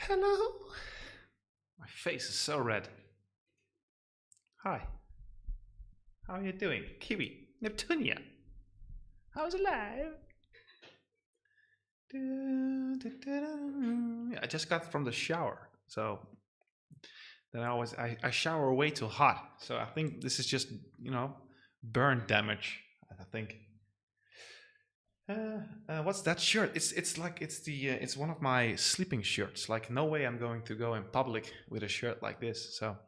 Hello. My face is so red. Hi. How are you doing? Kiwi. Neptunia. How's alive? I just got from the shower, so then I shower way too hot. So I think this is just burn damage. I think. What's that shirt? It's like it's one of my sleeping shirts. Like no way I'm going to go in public with a shirt like this. So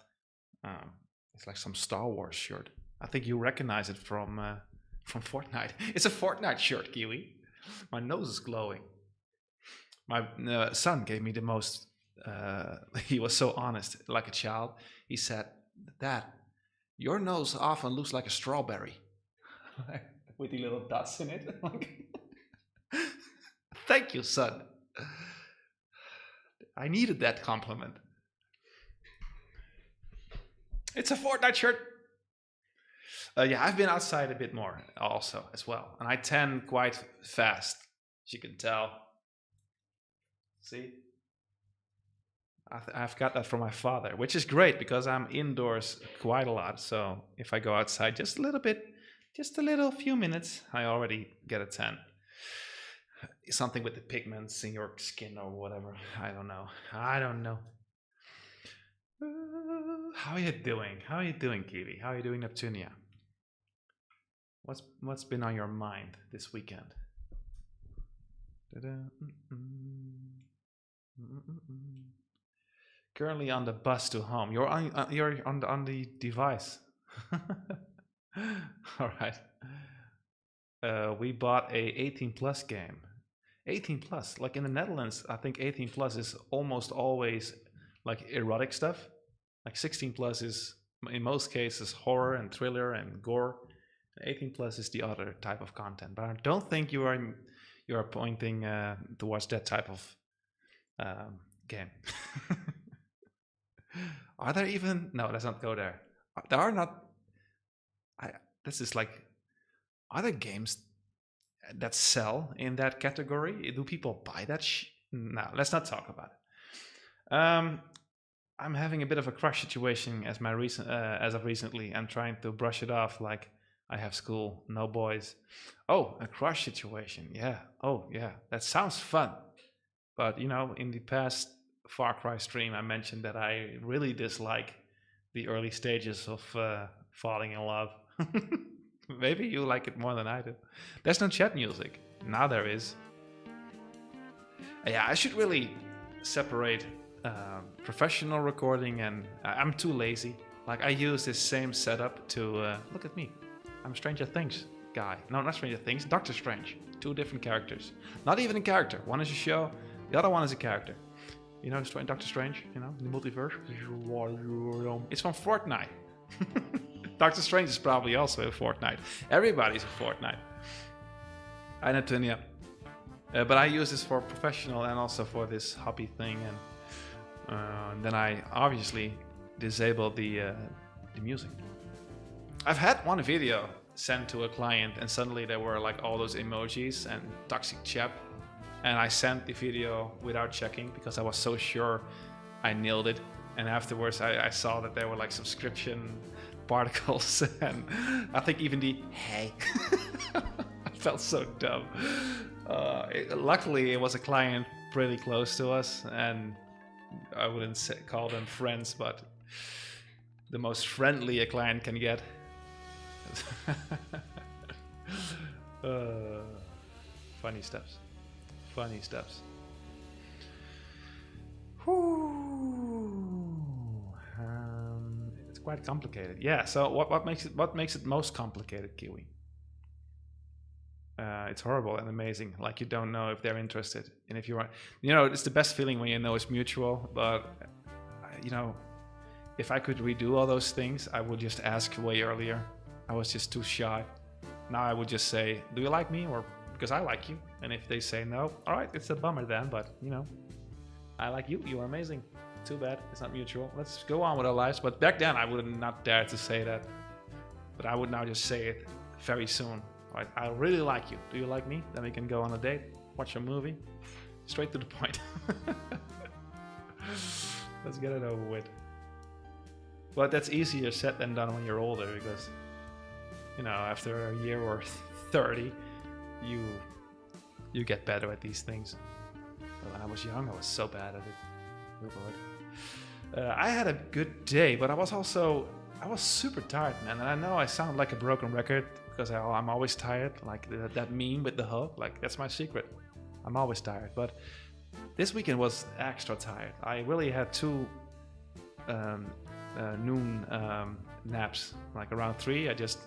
um, it's like some Star Wars shirt. I think you recognize it from Fortnite. It's a Fortnite shirt, Kiwi. My nose is glowing. My son gave me the most. He was so honest, like a child. He said, "Dad, your nose often looks like a strawberry, with the little dots in it." Like, thank you, son. I needed that compliment. It's a Fortnite shirt. Yeah, I've been outside a bit more also as well, and I tan quite fast, as you can tell. See, I've got that from my father, which is great because I'm indoors quite a lot. So if I go outside just a little bit, just a little few minutes, I already get a tan. Something with the pigments in your skin or whatever. I don't know. I don't know. How are you doing? How are you doing, Kiwi? How are you doing, Neptunia? What's been on your mind this weekend? Currently on the bus to home. You're on the device. All right. We bought a 18 plus game. 18 plus, like in the Netherlands, I think 18 plus is almost always like erotic stuff. Like 16 plus is in most cases horror and thriller and gore. 18 plus is the other type of content. But I don't think you are pointing towards that type of game. Are there even? No, let's not go there. There are not. This is like. Are there games that sell in that category? Do people buy that? No, let's not talk about it. I'm having a bit of a crush situation as of recently. I'm trying to brush it off. Like I have school, no boys. Oh, a crush situation. Yeah. Oh, yeah. That sounds fun. But in the past Far Cry stream, I mentioned that I really dislike the early stages of falling in love. Maybe you like it more than I do. There's no chat music. Now there is. Yeah, I should really separate professional recording and I'm too lazy. Like I use this same setup to look at me. I'm Stranger Things guy. No, not Stranger Things. Doctor Strange. Two different characters. Not even a character. One is a show. The other one is a character. Doctor Strange. The multiverse. It's from Fortnite. Doctor Strange is probably also a Fortnite. Everybody's a Fortnite. I know, Tunya. But I use this for professional and also for this hobby thing. And then I obviously disable the music. I've had one video sent to a client and suddenly there were like all those emojis and toxic chap. And I sent the video without checking because I was so sure I nailed it. And afterwards I saw that there were like subscription particles and I think even the hey. I felt so dumb. Luckily it was a client pretty close to us and I wouldn't call them friends, but the most friendly a client can get. Funny steps. It's quite complicated. Yeah. So what makes it most complicated, Kiwi? It's horrible and amazing. Like you don't know if they're interested, and if you are, it's the best feeling when you know it's mutual. But if I could redo all those things, I would just ask way earlier. I was just too shy. Now I would just say, "Do you like me?" or "Because I like you." And if they say no, all right, it's a bummer then. But I like you. You are amazing. Too bad it's not mutual. Let's go on with our lives. But back then I would not dare to say that. But I would now just say it very soon. Right? I really like you. Do you like me? Then we can go on a date, watch a movie, straight to the point. Let's get it over with. But that's easier said than done when you're older, because after a year or 30, you get better at these things. But when I was young, I was so bad at it. Oh Lord. I had a good day, but I was super tired, man. And I know I sound like a broken record because I'm always tired. Like that meme with the hug, like that's my secret. I'm always tired. But this weekend was extra tired. I really had two noon naps. Like around 3, I just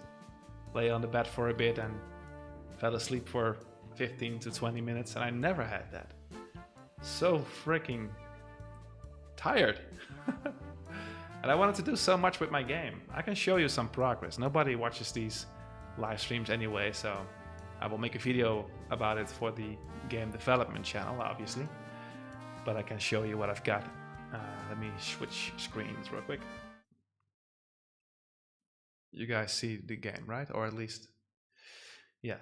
lay on the bed for a bit and fell asleep for 15 to 20 minutes, and I never had that. So freaking tired. And I wanted to do so much with my game. I can show you some progress. Nobody watches these live streams anyway, so I will make a video about it for the game development channel, obviously. But I can show you what I've got. Let me switch screens real quick. You guys see the game, right? Or at least, yeah.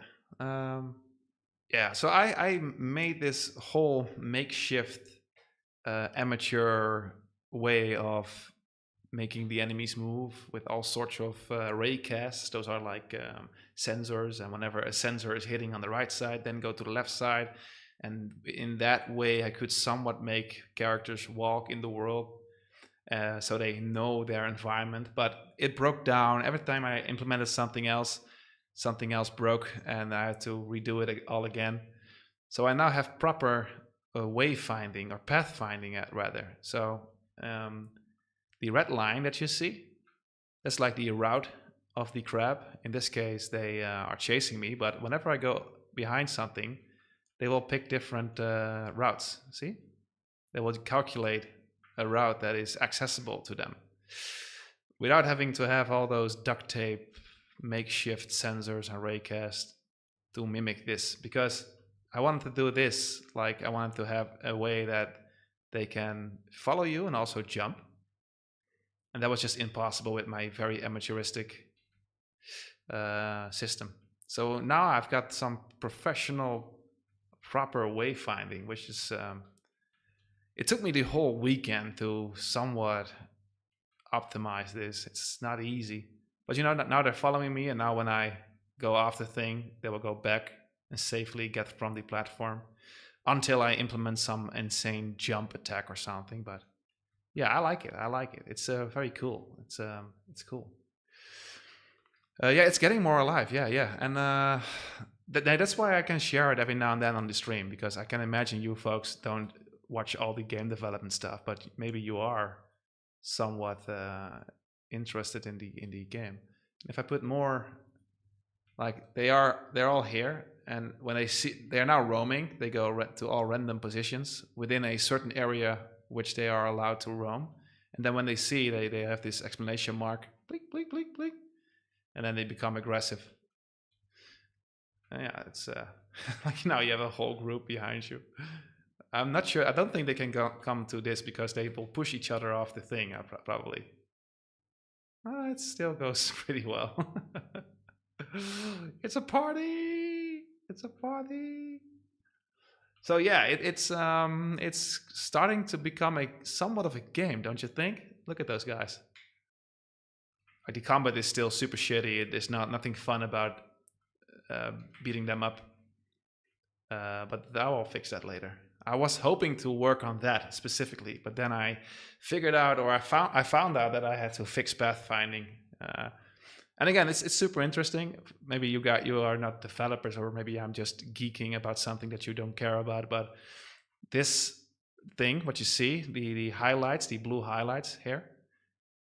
Yeah, so I made this whole makeshift amateur way of making the enemies move with all sorts of ray casts. Those are like sensors, and whenever a sensor is hitting on the right side, then go to the left side. And in that way, I could somewhat make characters walk in the world so they know their environment. But it broke down every time I implemented something else broke, and I had to redo it all again. So I now have proper wayfinding, or pathfinding rather. So the red line that you see, that's like the route of the crab. In this case, they are chasing me, but whenever I go behind something, they will pick different routes. See? They will calculate a route that is accessible to them without having to have all those duct tape makeshift sensors and raycast to mimic this, because I wanted to do this. Like, I wanted to have a way that they can follow you and also jump, and that was just impossible with my very amateuristic system. So now I've got some professional proper wayfinding, which is it took me the whole weekend to somewhat optimize this. It's not easy, but now they're following me, and now when I go off the thing, they will go back and safely get from the platform until I implement some insane jump attack or something. But yeah, I like it. It's very cool. It's cool. Yeah, it's getting more alive. Yeah, and that's why I can share it every now and then on the stream, because I can imagine you folks don't watch all the game development stuff, but maybe you are somewhat interested in the game. If I put more, like they're all here, and when they see they're now roaming, they go to all random positions within a certain area which they are allowed to roam, and then when they see, they have this exclamation mark, blink, blink, blink, blink, and then they become aggressive. And yeah, it's like now you have a whole group behind you. I'm not sure. I don't think they can come to this because they will push each other off the thing, probably. It still goes pretty well. It's a party. It's a party. So yeah, it's starting to become a somewhat of a game, don't you think? Look at those guys. Like, the combat is still super shitty. There's nothing fun about beating them up. But I will fix that later. I was hoping to work on that specifically, but then I figured out, or I found out that I had to fix pathfinding. And again, it's super interesting. Maybe you are not developers, or maybe I'm just geeking about something that you don't care about. But this thing, what you see, the highlights, the blue highlights here,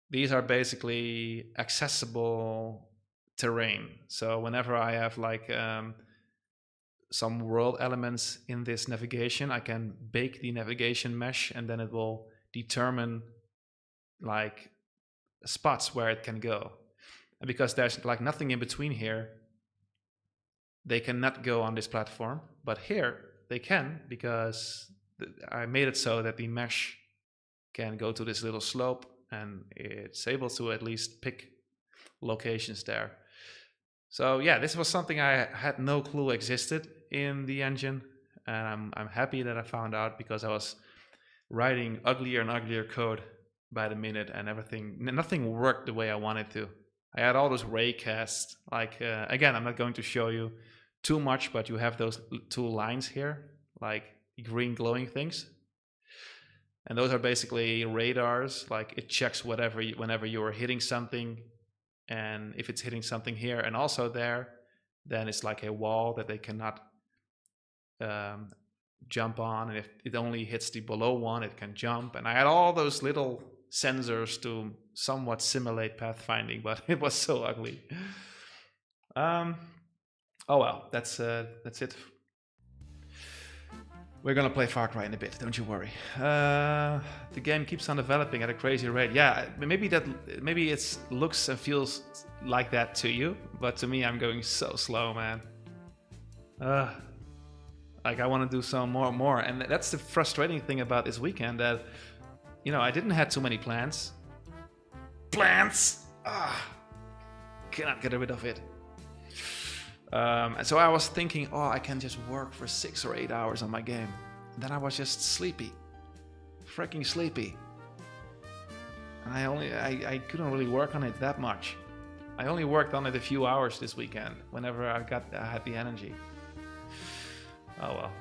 these are basically accessible terrain. So whenever I have like some world elements in this navigation, I can bake the navigation mesh, and then it will determine like spots where it can go. And because there's like nothing in between here, they cannot go on this platform. But here they can, because I made it so that the mesh can go to this little slope, and it's able to at least pick locations there. So yeah, this was something I had no clue existed in the engine, and I'm happy that I found out, because I was writing uglier and uglier code by the minute, and nothing worked the way I wanted to. I had all those ray casts. Like again, I'm not going to show you too much, but you have those two lines here, like green glowing things, and those are basically radars. Like it checks whenever you are hitting something, and if it's hitting something here and also there, then it's like a wall that they cannot um, jump on, and if it only hits the below one, it can jump. And I had all those little sensors to somewhat simulate pathfinding, but it was so ugly. Oh well, that's it. We're gonna play Far Cry in a bit, don't you worry. The game keeps on developing at a crazy rate. Yeah, maybe it looks and feels like that to you, but to me, I'm going so slow, man. Like I want to do some more, and that's the frustrating thing about this weekend. That I didn't have too many plans. Cannot get rid of it. And so I was thinking, I can just work for 6 or 8 hours on my game. And then I was just sleepy, freaking sleepy. And I couldn't really work on it that much. I only worked on it a few hours this weekend. Whenever I had the energy. Oh well.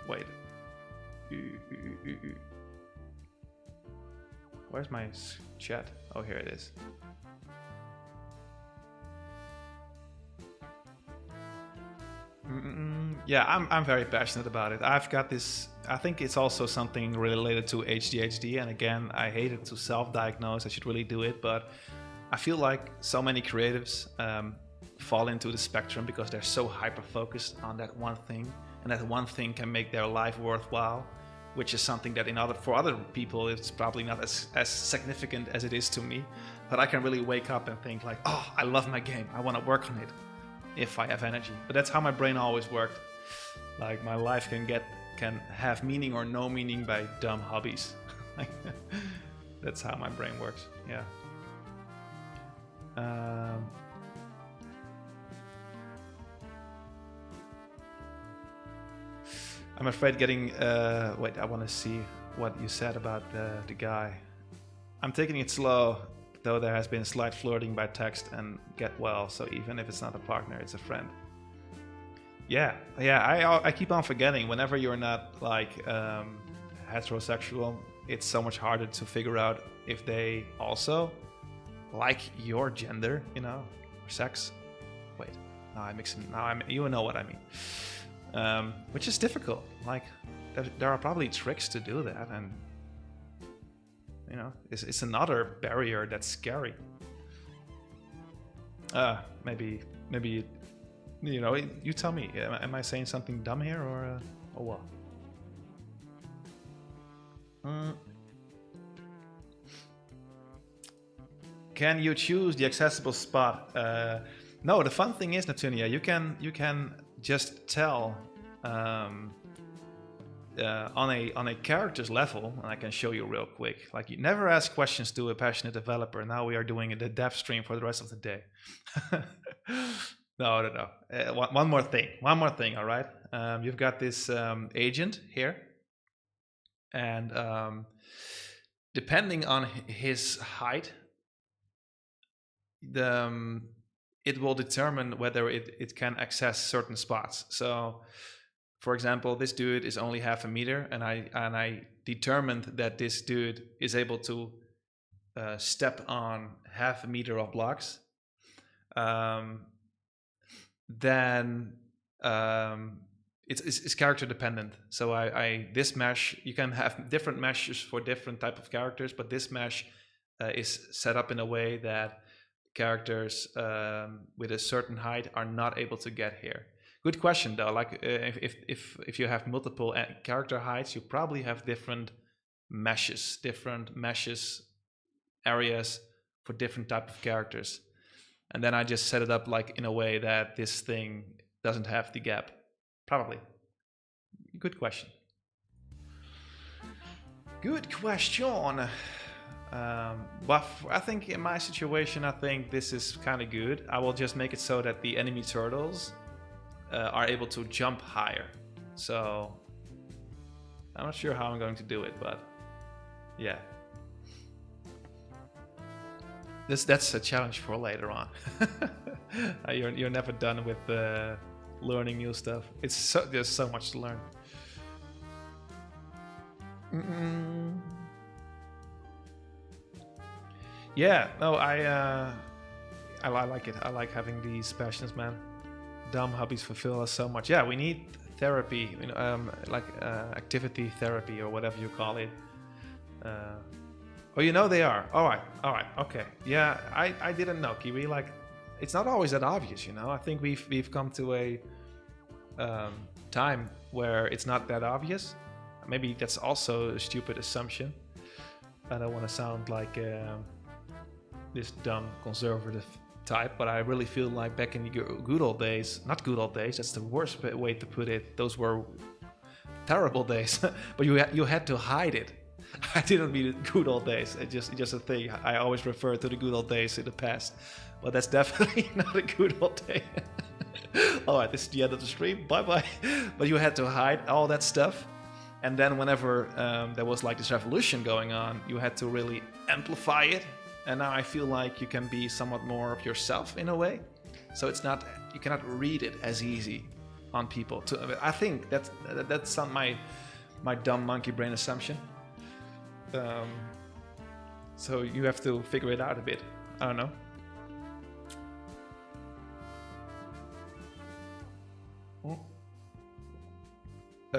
Wait. Where's my chat? Oh, here it is. Yeah, I'm very passionate about it. I've got this. I think it's also something related to ADHD. And again, I hated to self-diagnose. I should really do it, but I feel like so many creatives fall into the spectrum because they're so hyper-focused on that one thing, and that one thing can make their life worthwhile, which is something that for other people it's probably not as significant as it is to me. But I can really wake up and think like, I love my game, I want to work on it if I have energy. But that's how my brain always worked. Like my life can have meaning or no meaning by dumb hobbies. That's how my brain works. Yeah. I'm afraid getting... wait, I want to see what you said about the guy. I'm taking it slow, though there has been slight flirting by text and get well, so even if it's not a partner, it's a friend. Yeah, I keep on forgetting. Whenever you're not like heterosexual, it's so much harder to figure out if they also like your gender, or sex. Wait, now I'm mixing. You know what I mean. Which is difficult. Like, there are probably tricks to do that, and it's another barrier that's scary. Maybe you tell me. Am I saying something dumb here, or what? Can you choose the accessible spot? No, the fun thing is, Natunia, you can just tell on a character's level, and I can show you real quick. Like, you never ask questions to a passionate developer. Now we are doing the dev stream for the rest of the day. No. One more thing. All right. You've got this agent here, and depending on his height, it will determine whether it can access certain spots. So, for example, this dude is only 0.5 meters, and I determined that this dude is able to step on 0.5 meters of blocks. Then it's character dependent. So this mesh, you can have different meshes for different type of characters, but this mesh is set up in a way that characters with a certain height are not able to get here. Good question though. Like if you have multiple character heights, you probably have different meshes areas for different type of characters. And then I just set it up like in a way that this thing doesn't have the gap. Probably. Good question. Good question. But I think in my situation, I think this is kind of good. I will just make it so that the enemy turtles are able to jump higher. So I'm not sure how I'm going to do it, but yeah. That's a challenge for later on. You're never done with learning new stuff. There's so much to learn. Yeah, no, I like it. I like having these passions, man. Dumb hobbies fulfill us so much. Yeah, we need therapy, activity therapy or whatever you call it. Oh, they are. All right, okay. Yeah, I didn't know, Kiwi. Like, it's not always that obvious, I think we've come to a time where it's not that obvious. Maybe that's also a stupid assumption. I don't want to sound like this dumb conservative type, but I really feel like back in the good old days, not good old days, that's the worst way to put it. Those were terrible days, but you had to hide it. I didn't mean good old days. It's just a thing. I always refer to the good old days in the past, but that's definitely not a good old day. All right, this is the end of the stream. Bye bye. But you had to hide all that stuff, and then whenever there was like this revolution going on, you had to really amplify it. And now I feel like you can be somewhat more of yourself in a way. So you cannot read it as easy on people. I think that's on my dumb monkey brain assumption. So you have to figure it out a bit. I don't know.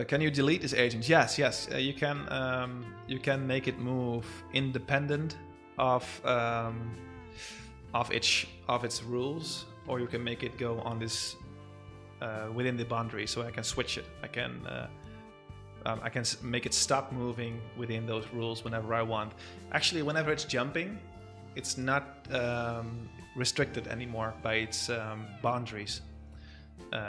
Can you delete this agent? Yes. You can make it move independent of its rules, or you can make it go on this within the boundary. So I can switch it. I can make it stop moving within those rules whenever I want. Actually, whenever it's jumping, it's not restricted anymore by its boundaries.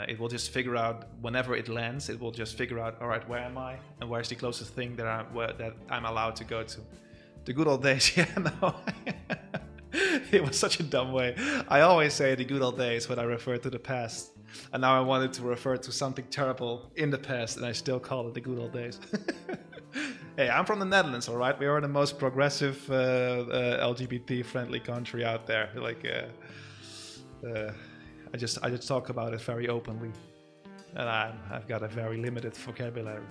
It will just figure out whenever it lands. It will just figure out, all right, where am I, and where's the closest thing that I'm allowed to go to. The good old days, yeah, no. It was such a dumb way. I always say the good old days when I refer to the past. And now I wanted to refer to something terrible in the past, and I still call it the good old days. Hey, I'm from the Netherlands, all right? We are the most progressive LGBT-friendly country out there. Like, I just talk about it very openly, and I've got a very limited vocabulary.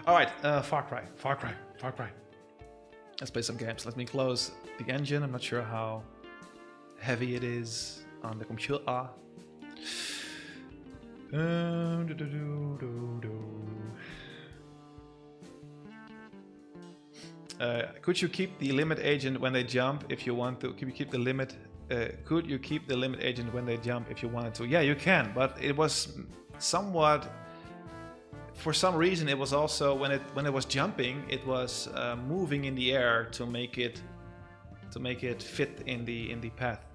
All right, Far Cry. Let's play some games. Let me close the engine. I'm not sure how heavy it is on the computer. Could you keep the limit agent when they jump if you want to? Could you keep the limit agent when they jump if you wanted to? Yeah, you can, but it was somewhat. For some reason, it was also when it was jumping, it was moving in the air to make it fit in the path.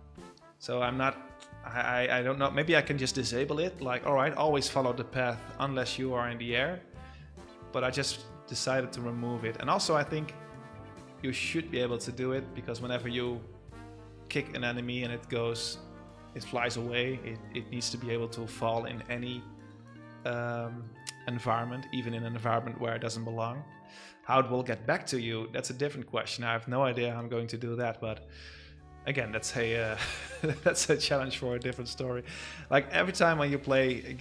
So I don't know. Maybe I can just disable it. Like, all right, always follow the path unless you are in the air. But I just decided to remove it. And also, I think you should be able to do it because whenever you kick an enemy and it flies away, it needs to be able to fall in any environment, even in an environment where it doesn't belong. How it will get back to you, that's a different question. I have no idea how I'm going to do that, but again, that's a challenge for a different story. Like every time when you play,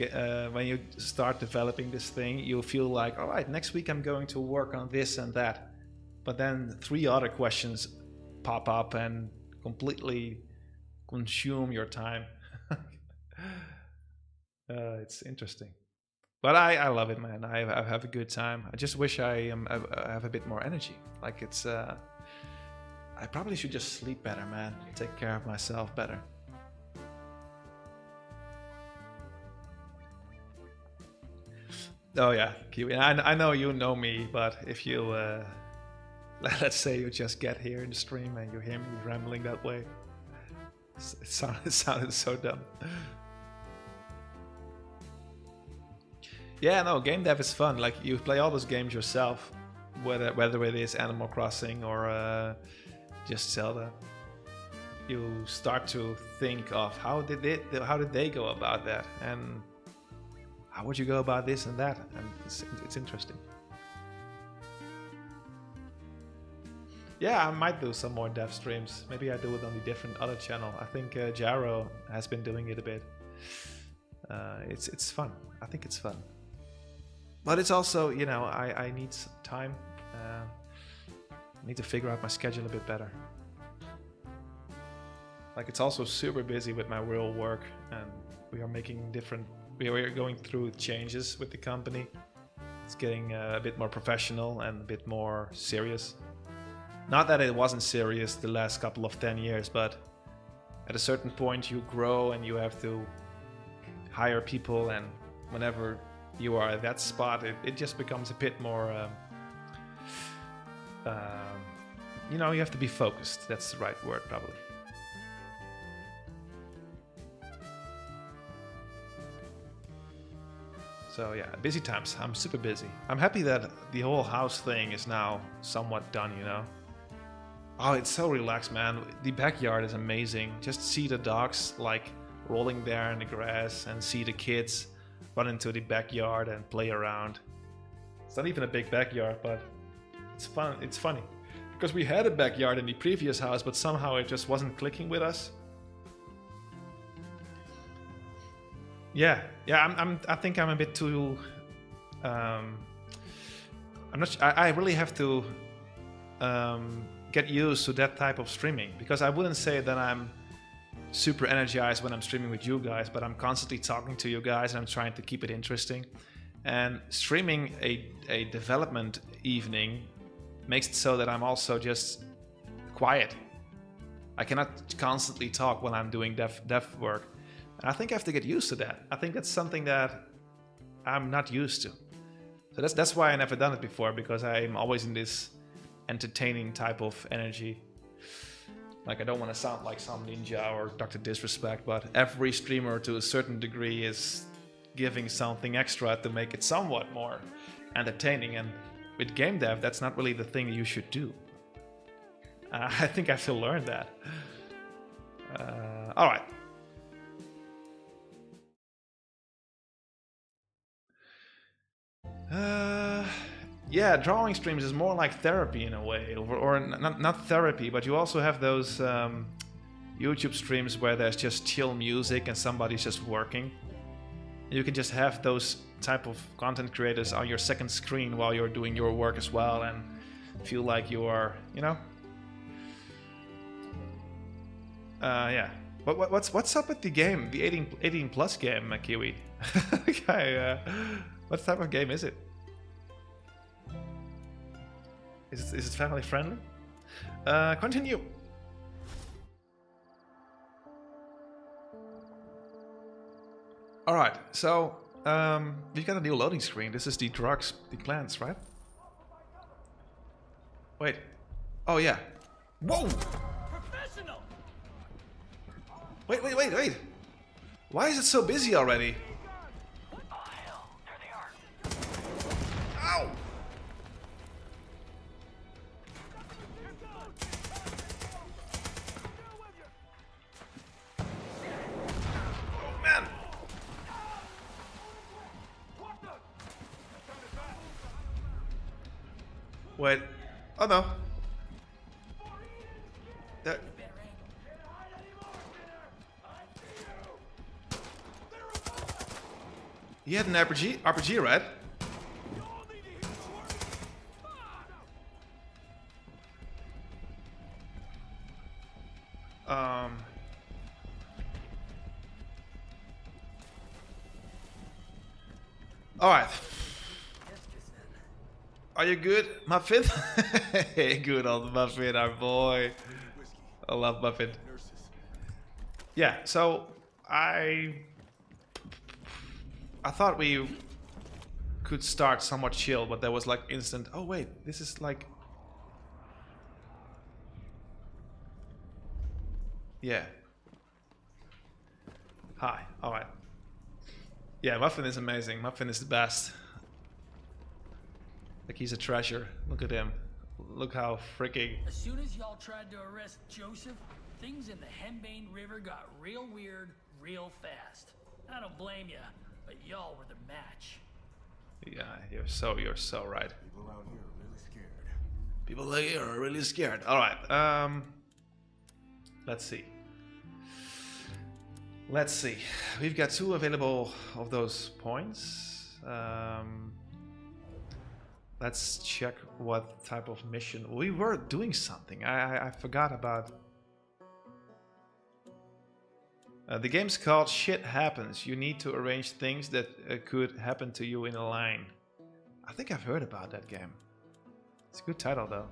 when you start developing this thing, you feel like, all right, next week I'm going to work on this and that, but then 3 other questions pop up and completely consume your time. It's interesting. But I love it, man. I have a good time. I just wish I have a bit more energy. Like it's, I probably should just sleep better, man. Take care of myself better. Oh yeah, Kiwi. I know you know me, but if you, let's say you just get here in the stream and you hear me rambling that way, it sounded so dumb. Yeah, no, game dev is fun. Like you play all those games yourself, whether it is Animal Crossing or just Zelda. you start to think of how did they go about that, and how would you go about this and that, and it's interesting. Yeah, I might do some more dev streams. Maybe I do it on the different other channel. I think Jaro has been doing it a bit. It's fun. I think it's fun. But it's also, you know, I need some time. I need to figure out my schedule a bit better. Like, it's also super busy with my real work, and we are making we are going through changes with the company. It's getting a bit more professional and a bit more serious. Not that it wasn't serious the last couple of 10 years, but at a certain point you grow and you have to hire people, and whenever you are at that spot, it just becomes a bit more, you know, you have to be focused. That's the right word, probably. So yeah, busy times. I'm super busy. I'm happy that the whole house thing is now somewhat done, you know. Oh, it's so relaxed, man. The backyard is amazing. Just see the dogs like rolling there in the grass, and see the kids run into the backyard and play around. It's not even a big backyard, but it's fun. It's funny because we had a backyard in the previous house, but somehow it just wasn't clicking with us. Yeah, I think I'm a bit too. I'm not. I really have to get used to that type of streaming, because I wouldn't say that I'm super energized when I'm streaming with you guys, but I'm constantly talking to you guys and I'm trying to keep it interesting. And streaming a development evening makes it so that I'm also just quiet. I cannot constantly talk when I'm doing dev work. And I think I have to get used to that. I think that's something that I'm not used to. So that's why I never done it before, because I'm always in this entertaining type of energy. Like, I don't want to sound like some ninja or Dr. Disrespect, but every streamer to a certain degree is giving something extra to make it somewhat more entertaining. And with game dev, that's not really the thing you should do. I think I have to learn that. All right. Yeah, drawing streams is more like therapy in a way, or not therapy, but you also have those YouTube streams where there's just chill music and somebody's just working. You can just have those type of content creators on your second screen while you're doing your work as well, and feel like you are, you know. Yeah. What's up with the game, the 18 plus game, Kiwi? Okay, what type of game is it? Is it family friendly? Continue. All right, so we've got a new loading screen. This is the drugs, the clans, right? Wait. Oh yeah. Whoa! Professional. Wait. Why is it so busy already? Oh hell, there they are. Ow! Wait. Oh no. That. He had an RPG, right? All right. Are you good, Muffin? Hey, good old Muffin, our boy. I love Muffin. Yeah, so I thought we could start somewhat chill, but there was like instant. Oh wait, this is like. Yeah. Hi. All right. Yeah, Muffin is amazing. Muffin is the best. Like, he's a treasure. Look at him. Look how freaking. As soon as y'all tried to arrest Joseph, things in the Henbane River got real weird real fast. I don't blame ya, but y'all were the match. Yeah, you're so right. People around here are really scared. People here are really scared. All right. Let's see. Let's see. We've got 2 available of those points. Let's check what type of mission. We were doing something. I forgot about. The game's called Shit Happens. You need to arrange things that could happen to you in a line. I think I've heard about that game. It's a good title though.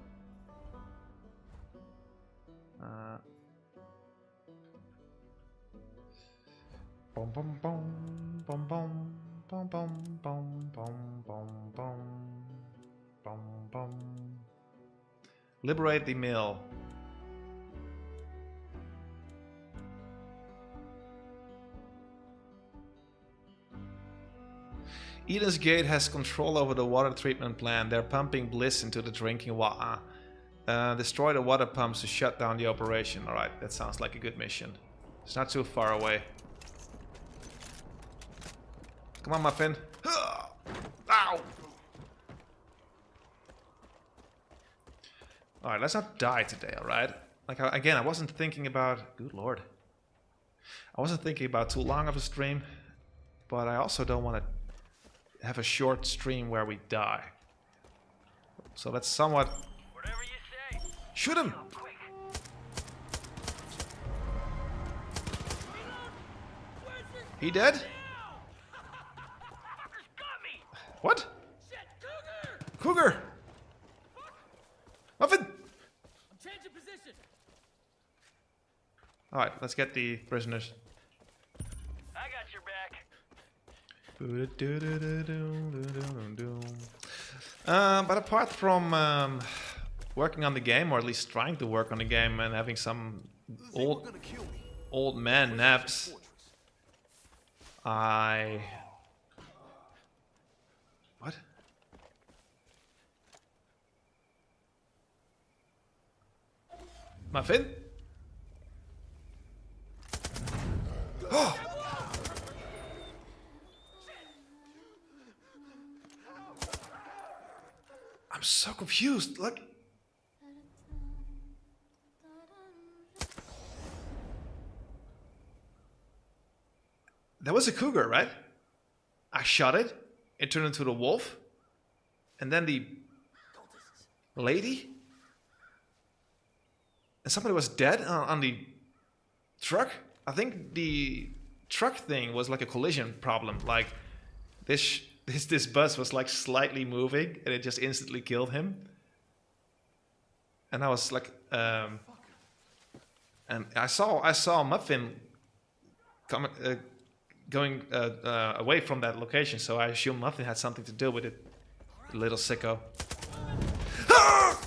Bum bum bum bum bum bum bum bum bum bum bum bum bum. Liberate the mill. Eden's Gate has control over the water treatment plant. They're pumping bliss into the drinking water. Destroy the water pumps to shut down the operation. Alright, that sounds like a good mission. It's not too far away. Come on, Muffin. Ow! Alright, let's not die today, alright? Like, again, I wasn't thinking about... Good lord. I wasn't thinking about too long of a stream. But I also don't want to have a short stream where we die. So let's somewhat... Whatever you say. Shoot him! He dead? What? Cougar! Muffin! I'm changing position. Alright, let's get the prisoners. I got your back. But apart from working on the game, or at least trying to work on the game and having some old man naps, I... What? Muffin? Oh! I'm so confused. Look. That was a cougar, right? I shot it. It turned into the wolf. And then the lady. And somebody was dead on the truck. I think the truck thing was like a collision problem. Like this bus was like slightly moving and it just instantly killed him. And I was like, and I saw Muffin going away from that location, so I assume Muffin had something to do with it. Little sicko. Ah!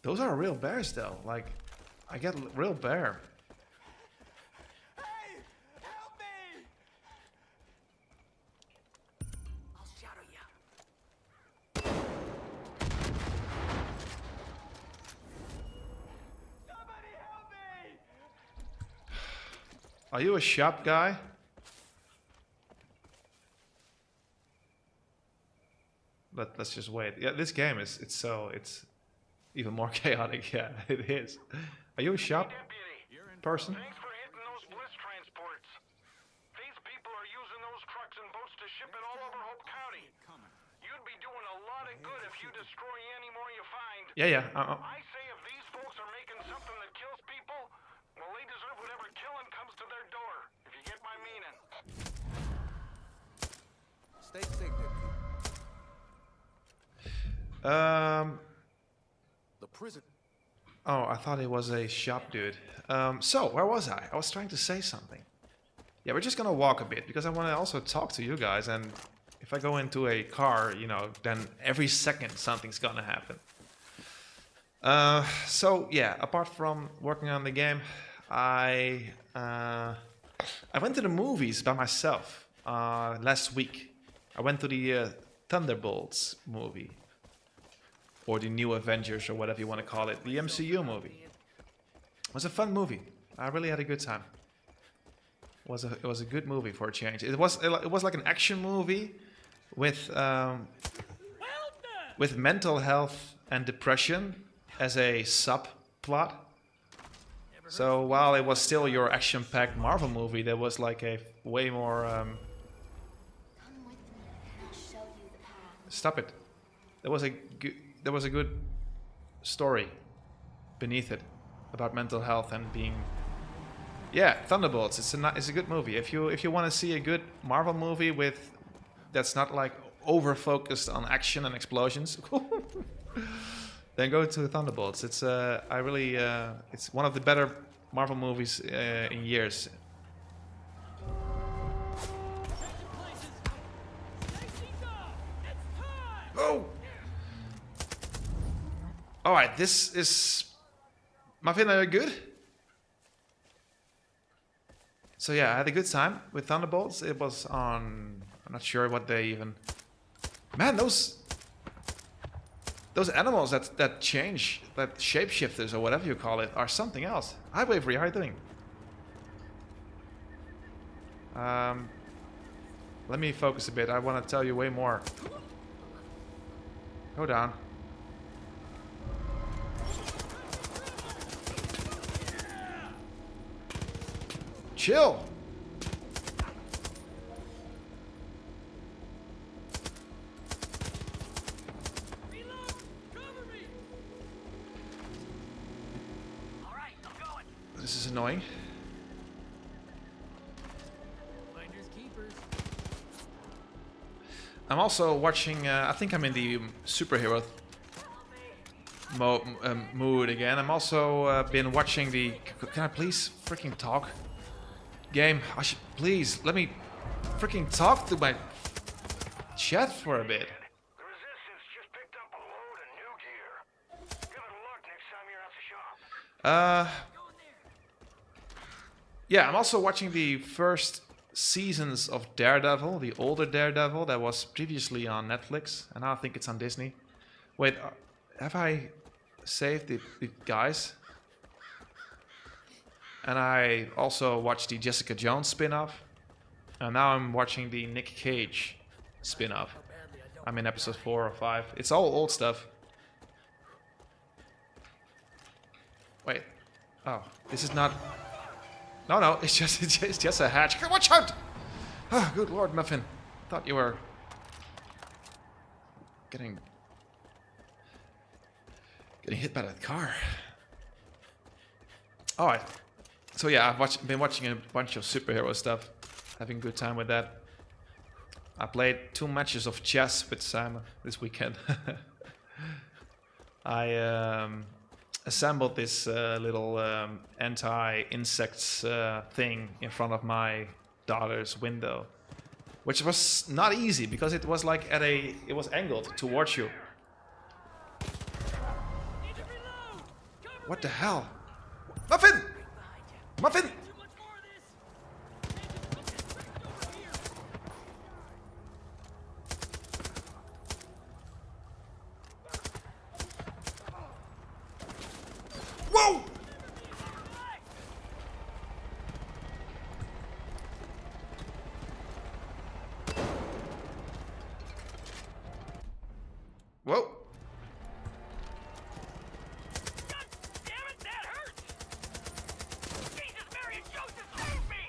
Those are real bears, though. Like, I get real bear. Hey, help me! I'll shadow ya. Somebody help me! Are you a shop guy? Let's just wait. Yeah, this game it's even more chaotic. Yeah, it is. Are you a shop person? Thanks for hitting those bliss transports. These people are using those trucks and boats to ship it all over Hope County. You'd be doing a lot of good if you destroy any more you find. Yeah. I say if these folks are making something that kills people, well, they deserve whatever killing comes to their door. If you get my meaning. Stay safe there, Pete. The prison. Oh, I thought it was a shop dude. So, where was I? I was trying to say something. Yeah, we're just gonna walk a bit, because I want to also talk to you guys, and If I go into a car, you know, then every second something's gonna happen. So yeah, apart from working on the game, I went to the movies by myself last week. I went to the Thunderbolts movie, or the New Avengers, or whatever you want to call it, the MCU movie. It was a fun movie. I really had a good time. It was a good movie for a change. It was like an action movie with mental health and depression as a subplot. So while it was still your action-packed Marvel movie, there was like a way more. Come with me, and I'll show you the path. Stop it! There was a good story beneath it about mental health and being. Yeah, Thunderbolts. It's a good movie. If you want to see a good Marvel movie that's not like over focused on action and explosions, then go to Thunderbolts. It's it's one of the better Marvel movies in years. Oh! All right, this is. Muffin, are you good? So yeah, I had a good time with Thunderbolts. It was on. I'm not sure what they even. Man, those animals that change, that shapeshifters or whatever you call it, are something else. Hi, Wavery, how are you doing? Let me focus a bit. I want to tell you way more. Go down. Chill. This is annoying. Finders keepers. I'm also watching. I think I'm in the superhero mood again. I'm also been watching the. Can I please freaking talk? Game. I should please let me freaking talk to my chat for a bit. The Resistance just picked up a load of new gear. Give it a look next time you're at the shop. Yeah, I'm also watching the first seasons of Daredevil, the older Daredevil that was previously on Netflix, and now I think it's on Disney. Wait, have I saved the guys? And I also watched the Jessica Jones spin-off, and now I'm watching the Nick Cage spin-off. I'm in episode 4 or 5. It's all old stuff. Wait. Oh, this is not. No, it's just a hatch. Watch out! Oh, good lord, Muffin. Thought you were getting hit by that car. All right. So yeah, I've been watching a bunch of superhero stuff, having a good time with that. I played 2 matches of chess with Simon this weekend. I assembled this little anti-insects thing in front of my daughter's window, which was not easy because it was like it was angled towards you. What the hell? Muffin! Muffin! Whoa! Whoa! God damn it, that hurts! Jesus, Mary, and Joseph, save me!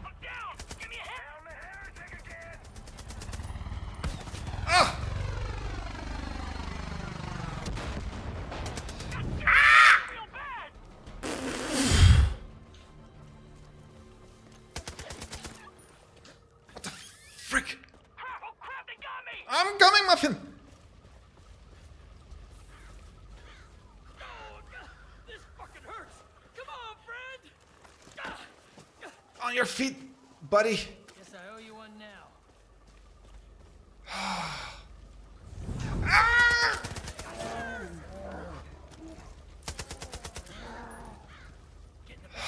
I'm down! Give me a hand! Down the heretic again! Ah! Real bad! your feet, buddy. Guess I owe you one now. Get in the back.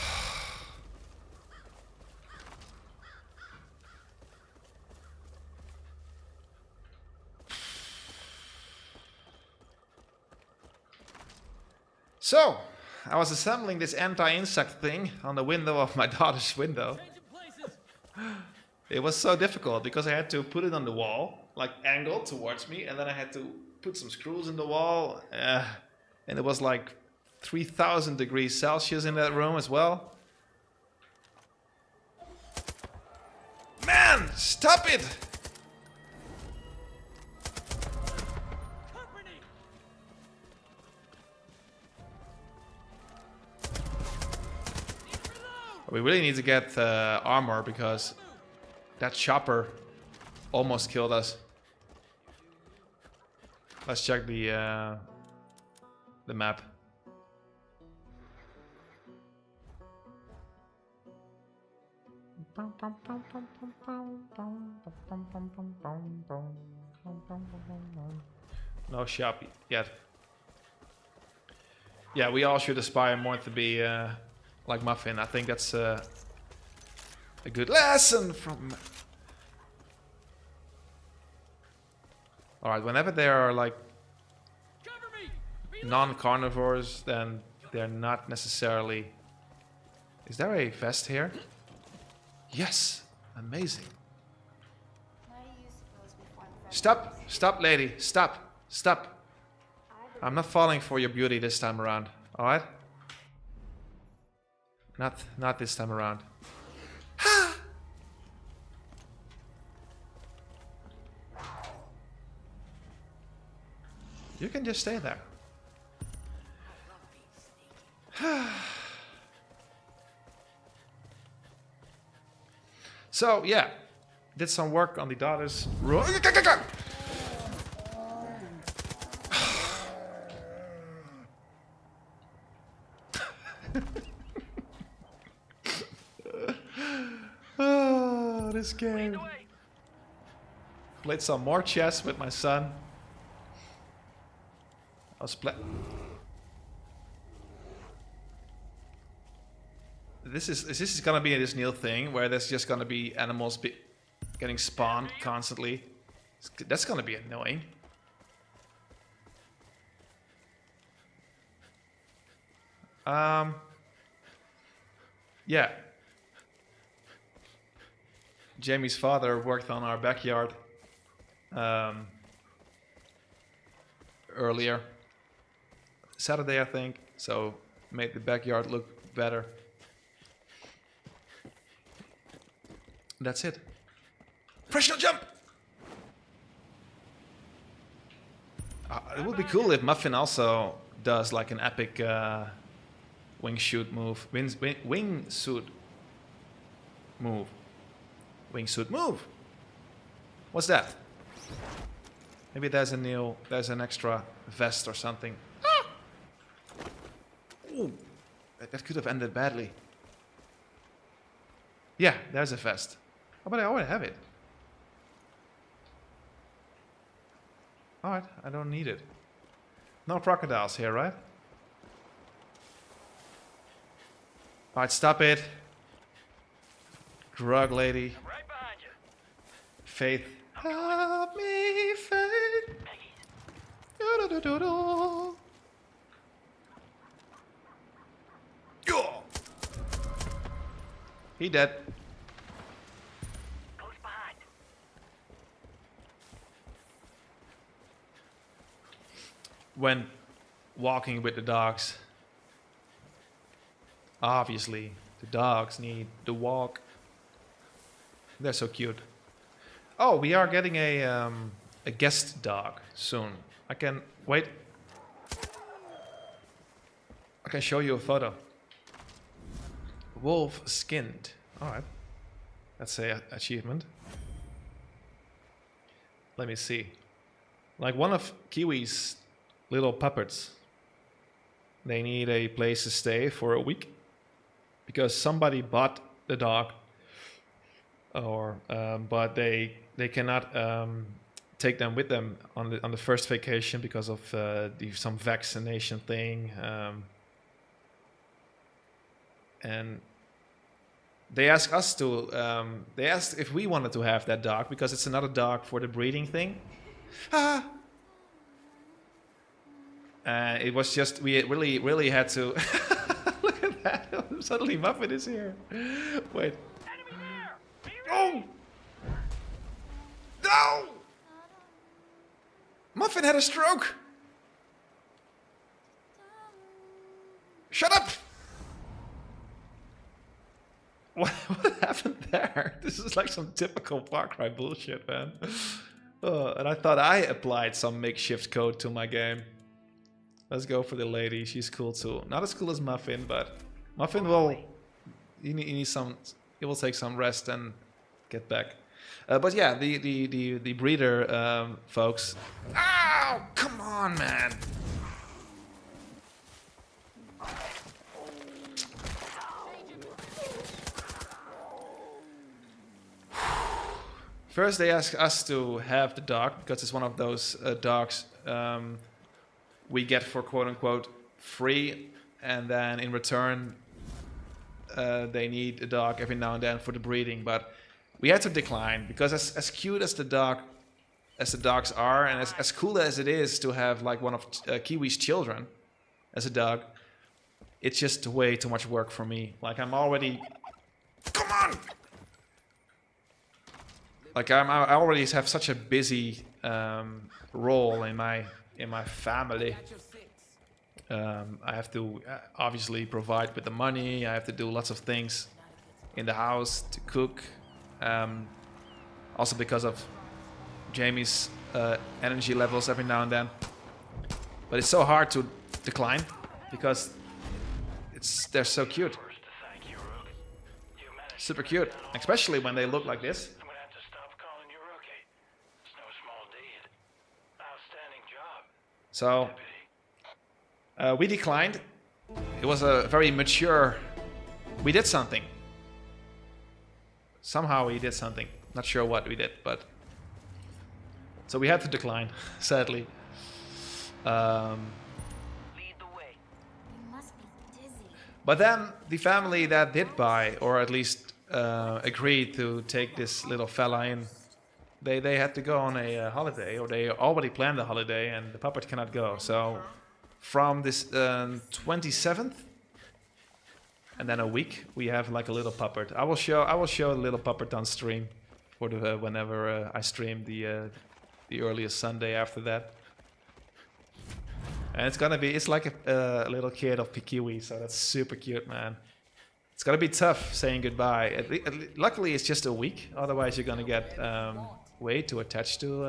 So, I was assembling this anti-insect thing on the window of my daughter's window. Changing places. It was so difficult because I had to put it on the wall, like angled towards me, and then I had to put some screws in the wall, and it was like 3,000 degrees Celsius in that room as well. Man, stop it! Company. We really need to get armor because that chopper almost killed us. Let's check the map. No shop yet. Yeah, we all should aspire more to be like Muffin. I think that's a good lesson from. All right, whenever there are like Cover me. Reload. non-carnivores, then they're not necessarily. Is there a vest here? Yes, amazing. Why do you suppose we formed friends? Stop, stop, lady, stop, stop. I'm not falling for your beauty this time around. All right? Not this time around. You can just stay there. So yeah, did some work on the daughter's room. Oh, this game. Played some more chess with my son. I was This is gonna be this new thing where there's just gonna be animals getting spawned constantly. That's gonna be annoying. Yeah. Jamie's father worked on our backyard earlier. Saturday, I think. So made the backyard look better. That's it. Professional jump! It would be cool if Muffin also does like an epic wingsuit move. Wingsuit move. Wingsuit move. What's that? Maybe there's an extra vest or something. Ah! Ooh, that could have ended badly. Yeah, there's a vest. Oh, but I already have it. Alright, I don't need it. No crocodiles here, right? Alright, stop it. Drug lady. I'm right behind you. Faith. Help me, Faith. Do-do-do-do-do. Yo. He dead. Close behind. When walking with the dogs, obviously the dogs need to walk. They're so cute. Oh, we are getting a guest dog soon. I can wait. I can show you a photo. Wolf skinned. All right, that's a achievement. Let me see. Like one of Kiwi's little puppets. They need a place to stay for a week because somebody bought the dog or but they cannot take them with them on the first vacation because of some vaccination thing, and they asked us to. They asked if we wanted to have that dog because it's another dog for the breeding thing. Ah. It was just we really had to. Look at that! Suddenly Muffin is here. Wait. Oh! No! Muffin had a stroke. Shut up! What happened there? This is like some typical Far Cry bullshit, man. And I thought I applied some makeshift code to my game. Let's go for the lady. She's cool too. Not as cool as Muffin, but Muffin will. He needs some. He will take some rest and get back. But yeah, the breeder folks. Ow! Come on, man. First, they ask us to have the dog because it's one of those dogs we get for quote unquote free, and then in return they need a dog every now and then for the breeding. But we had to decline because as cute as the dogs are, and as cool as it is to have like one of Kiwi's children as a dog, it's just way too much work for me. Like I'm already. Come on. Like I already have such a busy role in my family. I have to obviously provide with the money. I have to do lots of things in the house to cook. Also because of Jamie's energy levels every now and then. But it's so hard to decline because they're so cute. Super cute, especially when they look like this. So we declined. It was a very mature. We did something. Somehow we did something. Not sure what we did, but so we had to decline. Sadly. You must be dizzy. But then the family that did buy, or at least agreed to take this little fella in, they had to go on a holiday, or they already planned a holiday, and the puppet cannot go. So from this 27th, and then a week, we have like a little puppet. I will show the little puppet on stream, for the whenever I stream the earliest Sunday after that. And it's like a little kid of Kiwi, so that's super cute, man. It's gonna be tough saying goodbye. Luckily, it's just a week. Otherwise, you're gonna get way too attached to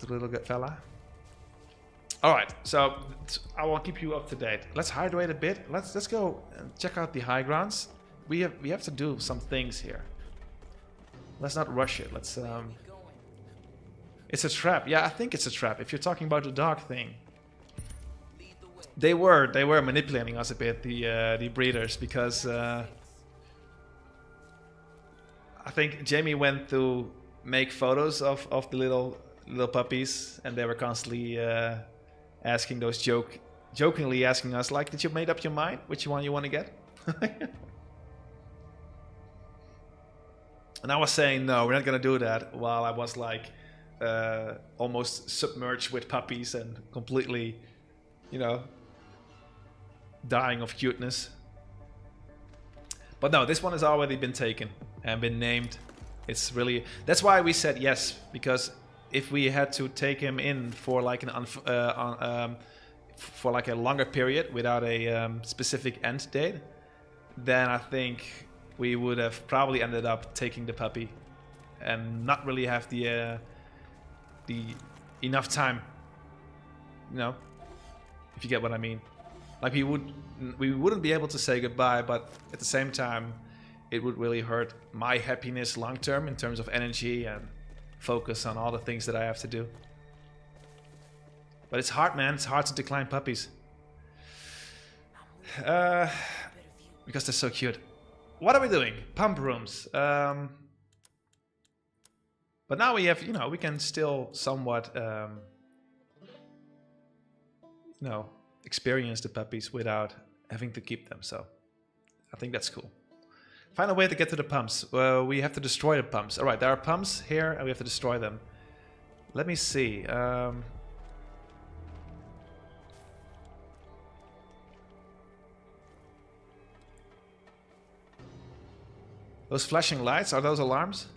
the little fella. All right, so I will keep you up to date. Let's hydrate a bit. Let's go and check out the high grounds. We have to do some things here. Let's not rush it. Let's. It's a trap. Yeah, I think it's a trap. If you're talking about the dog thing, they were manipulating us a bit, the breeders, because I think Jamie went to make photos of the little puppies, and they were constantly asking jokingly asking us, like, did you made up your mind which one you want to get? And I was saying, no, we're not gonna do that, while I was like almost submerged with puppies and completely, dying of cuteness. But no, this one has already been taken and been named. It's really, that's why we said yes, because if we had to take him in for like for like a longer period without a specific end date, then I think we would have probably ended up taking the puppy and not really have the enough time, if you get what I mean. Like we wouldn't be able to say goodbye, but at the same time, it would really hurt my happiness long term in terms of energy and focus on all the things that I have to do. But it's hard, man. It's hard to decline puppies. Because they're so cute. what are we doing? Pump rooms. But now we have, you know, we can still somewhat, you know, experience the puppies without having to keep them. So I think that's cool. Find a way to get to the pumps. We have to destroy the pumps. All right, there are pumps here, and we have to destroy them. Let me see. Those flashing lights, are those alarms?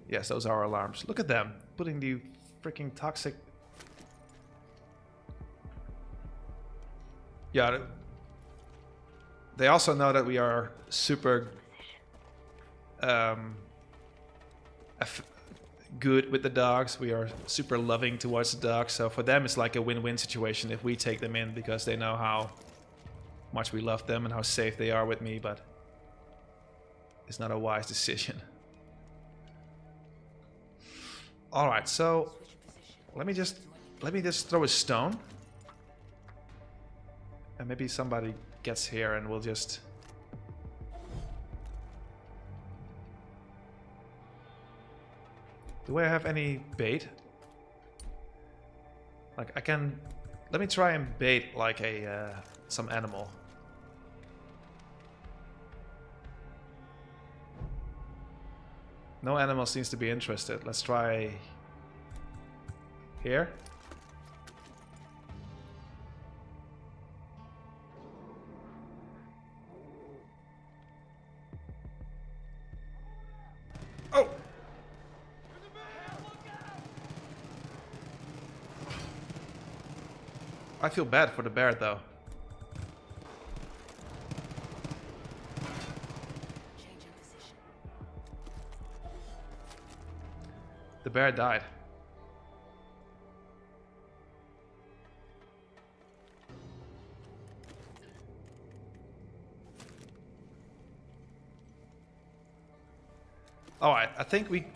Yes, those are alarms. Look at them, putting the freaking toxic... Yeah, they also know that we are super good with the dogs. We are super loving towards the dogs. So for them, it's like a win-win situation if we take them in, because they know how much we love them and how safe they are with me. But it's not a wise decision. All right, so let me just throw a stone, and maybe somebody gets here, and we'll just. Do I have any bait? Like I can. Let me try and bait like a some animal. No animal seems to be interested. Let's try here. Oh! I feel bad for the bear though. The bear died. All right, I think we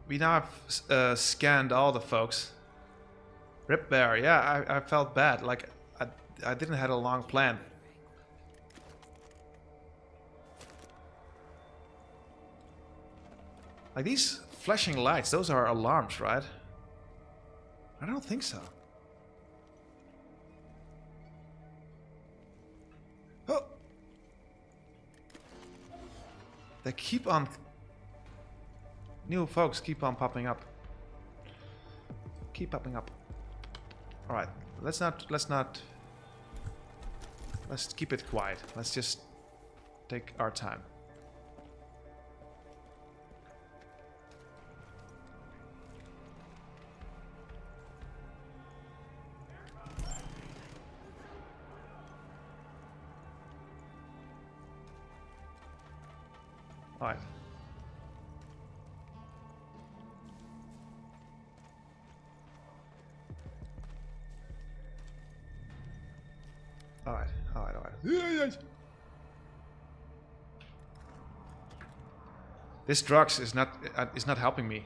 now have scanned all the folks. Rip bear, yeah, I felt bad. Like I didn't have a long plan. Like these flashing lights, those are alarms, right? I don't think so. Oh! They keep on... New folks keep on popping up. Keep popping up. Alright, let's keep it quiet. Let's just take our time. Alright. Alright. This drugs is not helping me.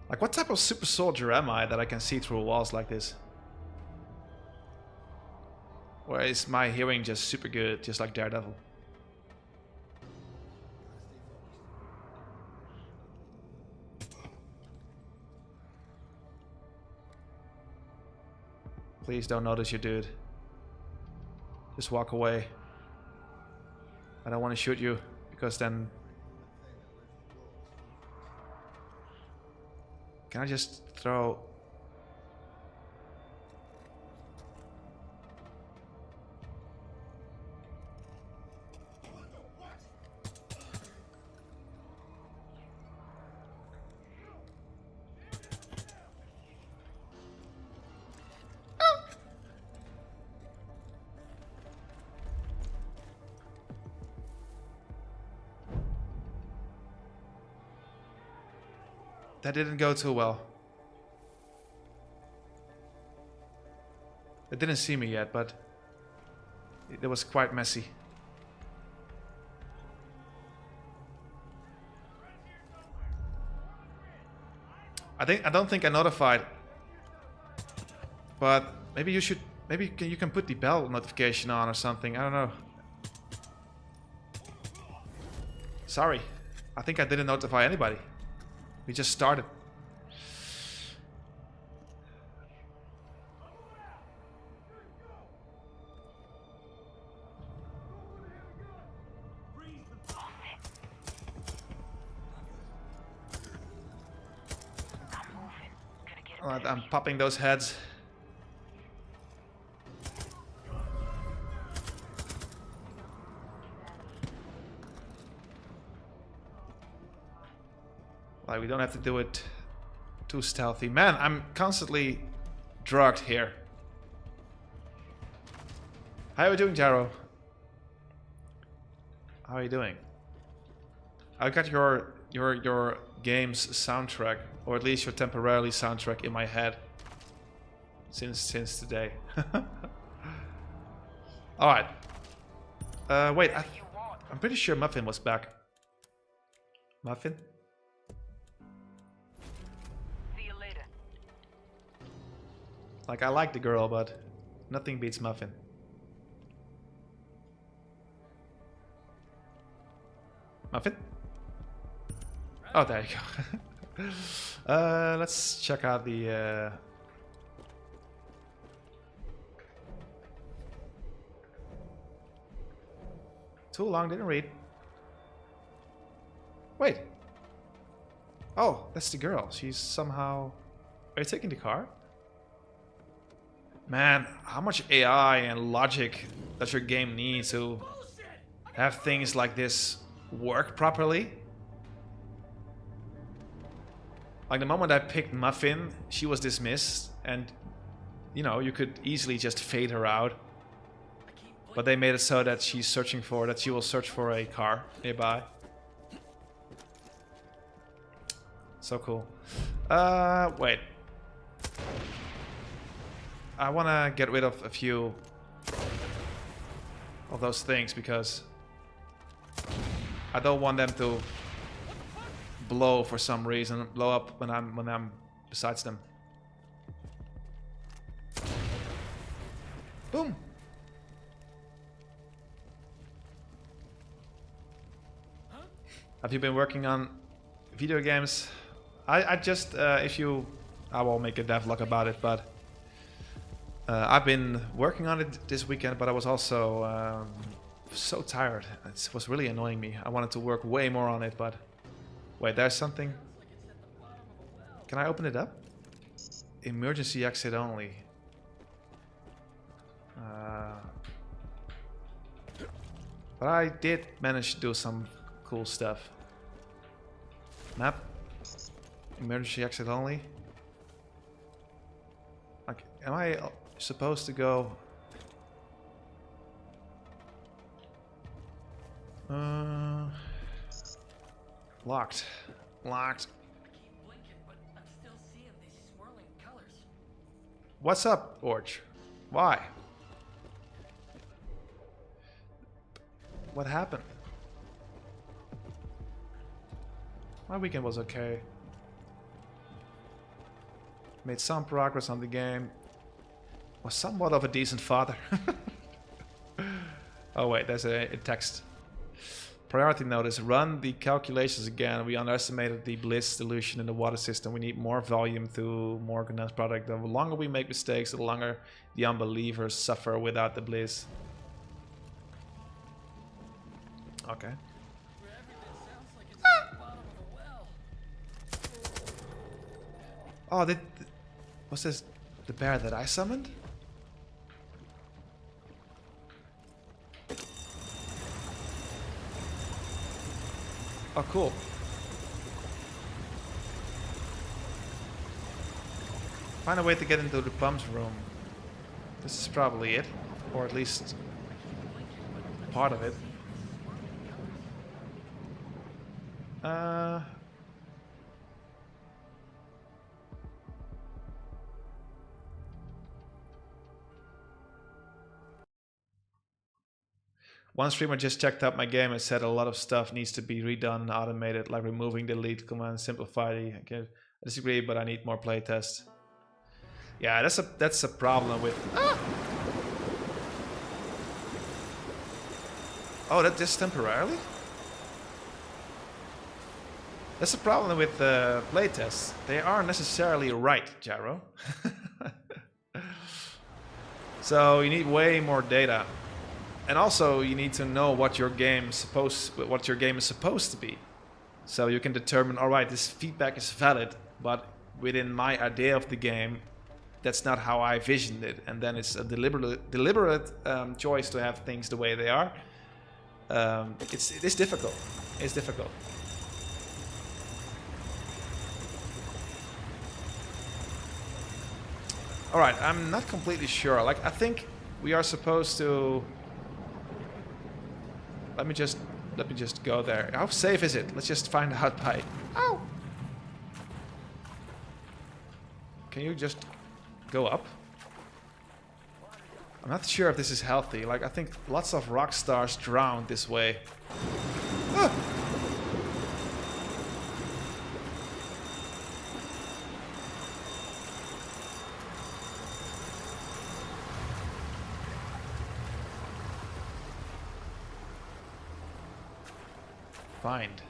Like, what type of super soldier am I that I can see through walls like this? Or is my hearing just super good, just like Daredevil? Please don't notice you, dude. Just walk away. I don't want to shoot you, because then... Can I just throw... That didn't go too well. It didn't see me yet, but it was quite messy. I don't think I notified, but maybe you should Maybe you can put the bell notification on or something. I don't know. Sorry. I think I didn't notify anybody. We just started. Alright, I'm popping those heads. Like, we don't have to do it too stealthy. Man, I'm constantly drugged here. How are you doing, Jaro? How are you doing? I got your game's soundtrack, or at least your temporarily soundtrack in my head since today. All right. Wait, I'm pretty sure Muffin was back. Muffin? Like, I like the girl, but nothing beats Muffin. Muffin? Oh, there you go. Let's check out the... Too long, didn't read. Wait. Oh, that's the girl. She's somehow... Are you taking the car? Man, how much AI and logic does your game need to have things like this work properly? Like, the moment I picked Muffin, she was dismissed, and you know, you could easily just fade her out. But they made it so that she will search for a car nearby. So cool. Wait. I want to get rid of a few of those things because I don't want them to blow for some reason, blow up when I'm besides them. Boom. Have you been working on video games? I just I won't make a devlog about it, but I've been working on it this weekend, but I was also so tired. It was really annoying me. I wanted to work way more on it, but wait, there's something. Can I open it up? Emergency exit only. But I did manage to do some cool stuff. Map. Emergency exit only. Like, am I supposed to go? Locked. Locked. What's up, Orch? Why? What happened? My weekend was okay. Made some progress on the game. Was somewhat of a decent father. Oh wait, there's a text. Priority notice. Run the calculations again. We underestimated the bliss dilution in the water system. We need more volume to more condensed product. The longer we make mistakes, the longer the unbelievers suffer without the bliss. Okay. Oh, was this the bear that I summoned? Oh, cool. Find a way to get into the pumps room. This is probably it, or at least part of it. One streamer just checked out my game and said a lot of stuff needs to be redone and automated, like removing delete command, simplify the. I disagree, but I need more playtest. Yeah, that's a problem with. Ah! Oh, that just temporarily? That's the problem with playtests. They aren't necessarily right, Gyro. So you need way more data. And also you need to know what your game is supposed to be. So you can determine, all right, this feedback is valid, but within my idea of the game, that's not how I visioned it. And then it's a deliberate choice to have things the way they are. It's difficult. It's difficult. All right, I'm not completely sure. Like, I think we are supposed to. Let me just go there. How safe is it? Let's just find out by. Ow! Can you just go up? I'm not sure if this is healthy. Like, I think lots of rock stars drown this way. Ah! Find.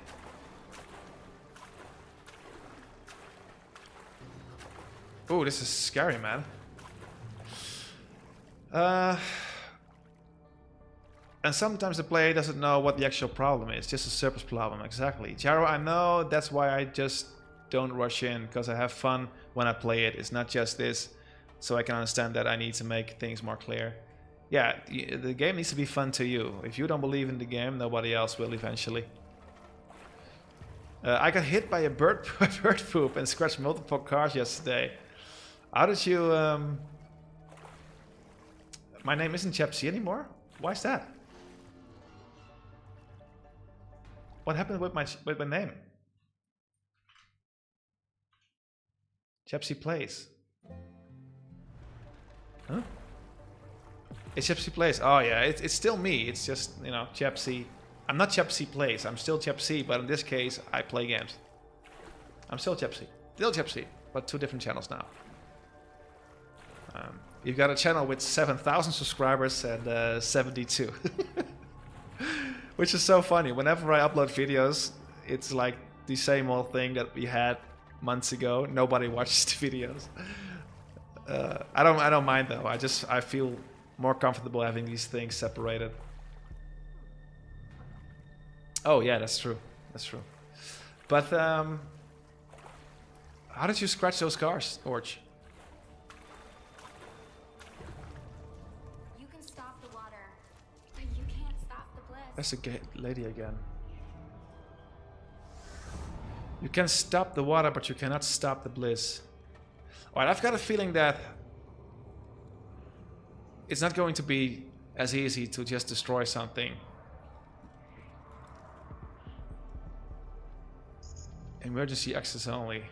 Oh, this is scary, man. And sometimes the player doesn't know what the actual problem is, just a surface problem, exactly. Jaro, I know, that's why I just don't rush in, because I have fun when I play it. It's not just this, so I can understand that I need to make things more clear. Yeah, the game needs to be fun to you. If you don't believe in the game, nobody else will eventually. I got hit by a bird poop and scratched multiple cars yesterday. How did you... My name isn't Chap.C anymore? Why is that? What happened with my name? Chap.C Plays. Huh? It's Chap.C Plays. Oh yeah, it's still me. It's just, you know, Chap.C. I'm not Chap.C Plays. I'm still Chap.C, but in this case, I play games. I'm still Chap.C. Still Chap.C, but 2 different channels now. You've got a channel with 7,000 subscribers and 72. Which is so funny. Whenever I upload videos, it's like the same old thing that we had months ago. Nobody watches the videos. I don't mind though. I feel more comfortable having these things separated. Oh yeah, that's true. That's true. But how did you scratch those cars, Orch? You can stop the water, but you can't stop the bliss. That's a gay lady again. You can stop the water, but you cannot stop the bliss. Alright, I've got a feeling that it's not going to be as easy to just destroy something. Emergency access only.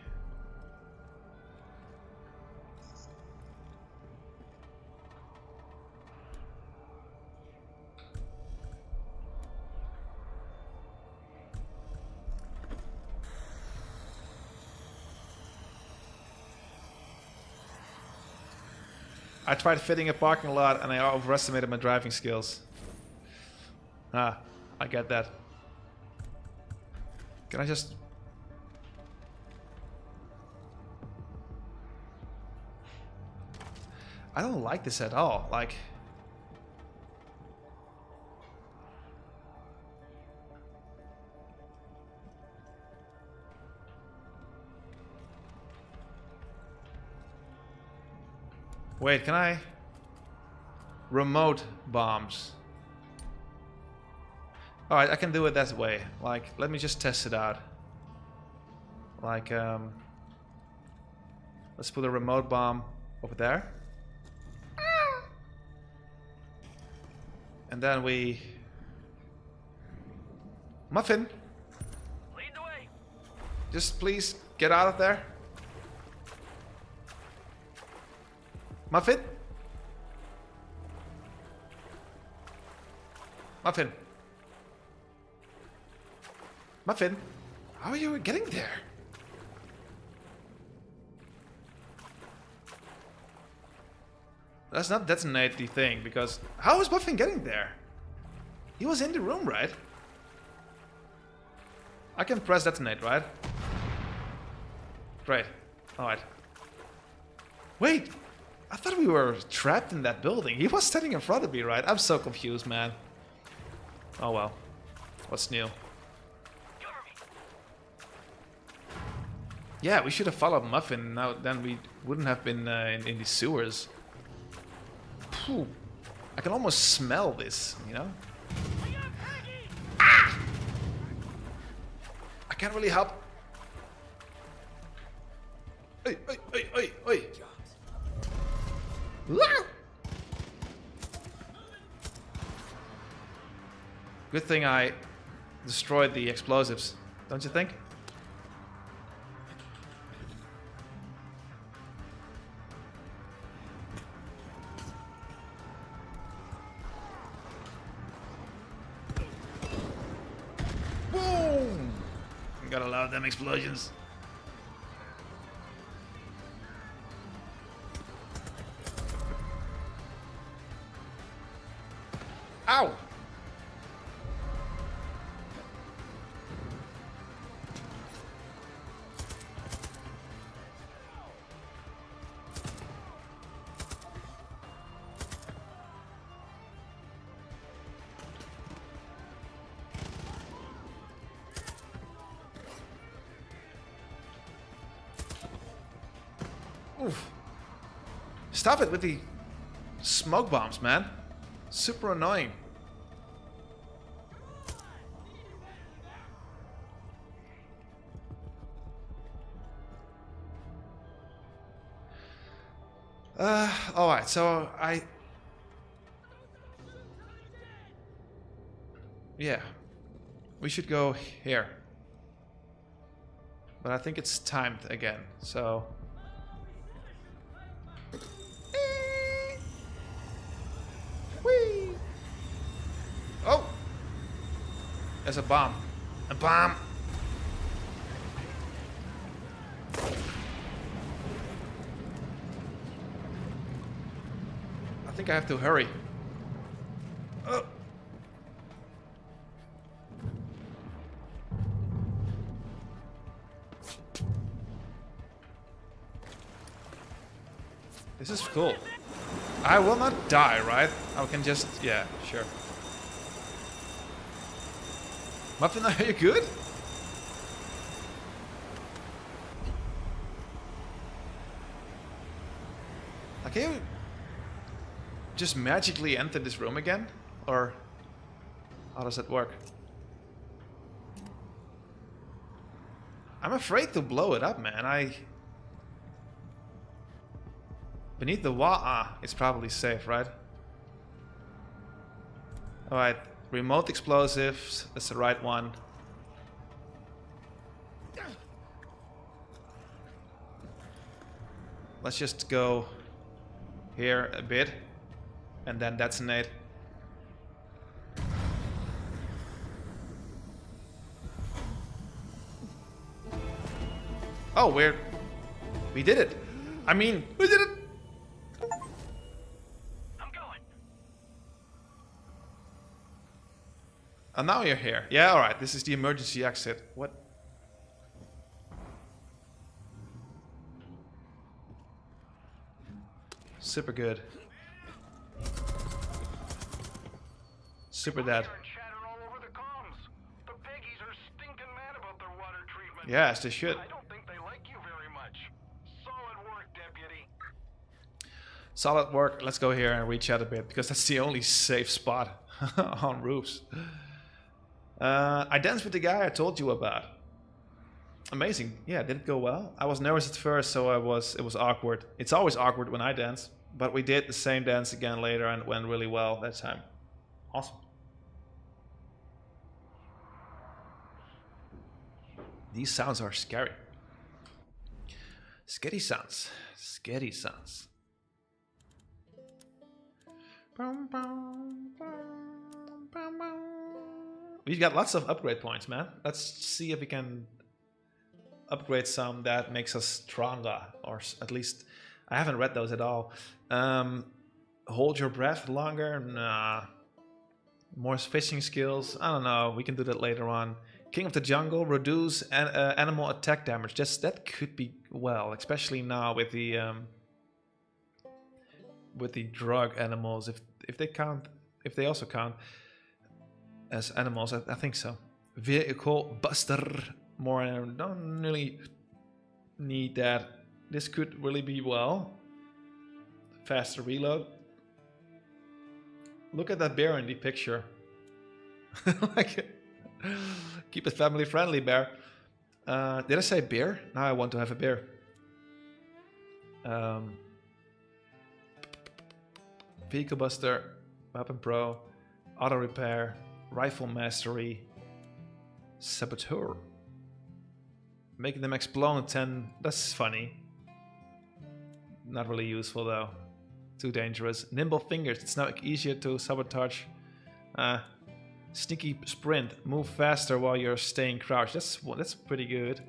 I tried fitting a parking lot and I overestimated my driving skills. Ah, I get that. Can I just... I don't like this at all. Like... Wait, can I? Remote bombs. Alright, I can do it that way. Like, let me just test it out. Like, let's put a remote bomb over there. And then we... Muffin! Lead the way. Just please get out of there. Muffin? Muffin? Muffin? How are you getting there? That's not detonate the thing, because... How is Muffin getting there? He was in the room, right? I can press detonate, right? Great. Alright. Wait! I thought we were trapped in that building. He was standing in front of me, right? I'm so confused, man. Oh well. What's new? Yeah, we should have followed Muffin. Now then we wouldn't have been in the sewers. Phew. I can almost smell this, you know? Ah! I can't really help. Hey, hey, hey, hey, hey. Ah! Good thing I destroyed the explosives, don't you think? Boom! Gotta love them explosions. Ow! Oof. Stop it with the smoke bombs, man. Super annoying. Alright, so yeah. We should go here. But I think it's timed again, so... Whee! Oh! There's a bomb. A bomb! I think I have to hurry. Oh. This is cool. I will not die, right? I can just... yeah, sure. Muffin, are you good? Can you just magically enter this room again? Or how does that work? I'm afraid to blow it up, man. Beneath the wall... ah, it's probably safe, right? Alright, remote explosives. That's the right one. Let's just go here a bit. And then detonate. Oh, we did it. I mean, we did it. I'm going. And now you're here. Yeah, all right. This is the emergency exit. What? Super good. Super dead. Yes, they should. I don't think they like you very much. Solid work, deputy. Solid work. Let's go here and reach out a bit because that's the only safe spot on roofs. I danced with the guy I told you about. Amazing. Yeah, did it go well? I was nervous at first, so it was awkward. It's always awkward when I dance, but we did the same dance again later and it went really well that time. Awesome. These sounds are scary. Scary sounds. Scary sounds. We got lots of upgrade points, man. Let's see if we can upgrade some that makes us stronger, or at least I haven't read those at all. Hold your breath longer. Nah, More fishing skills. I don't know. We can do that later on. King of the Jungle. Reduce animal attack damage. That could be well, especially now with the drug animals. If they count, if they also count as animals, I think so. Vehicle Buster. More. Don't really need that. This could really be well. Faster reload. Look at that bear in the picture. Like, keep it family friendly, bear. Did I say beer? Now I want to have a beer. Vehicle Buster, Weapon Pro, Auto Repair, Rifle Mastery, Saboteur. Making them explode in 10. That's funny. Not really useful though. Too dangerous. Nimble Fingers. It's now easier to sabotage. Sneaky Sprint. Move faster while you're staying crouched. That's pretty good.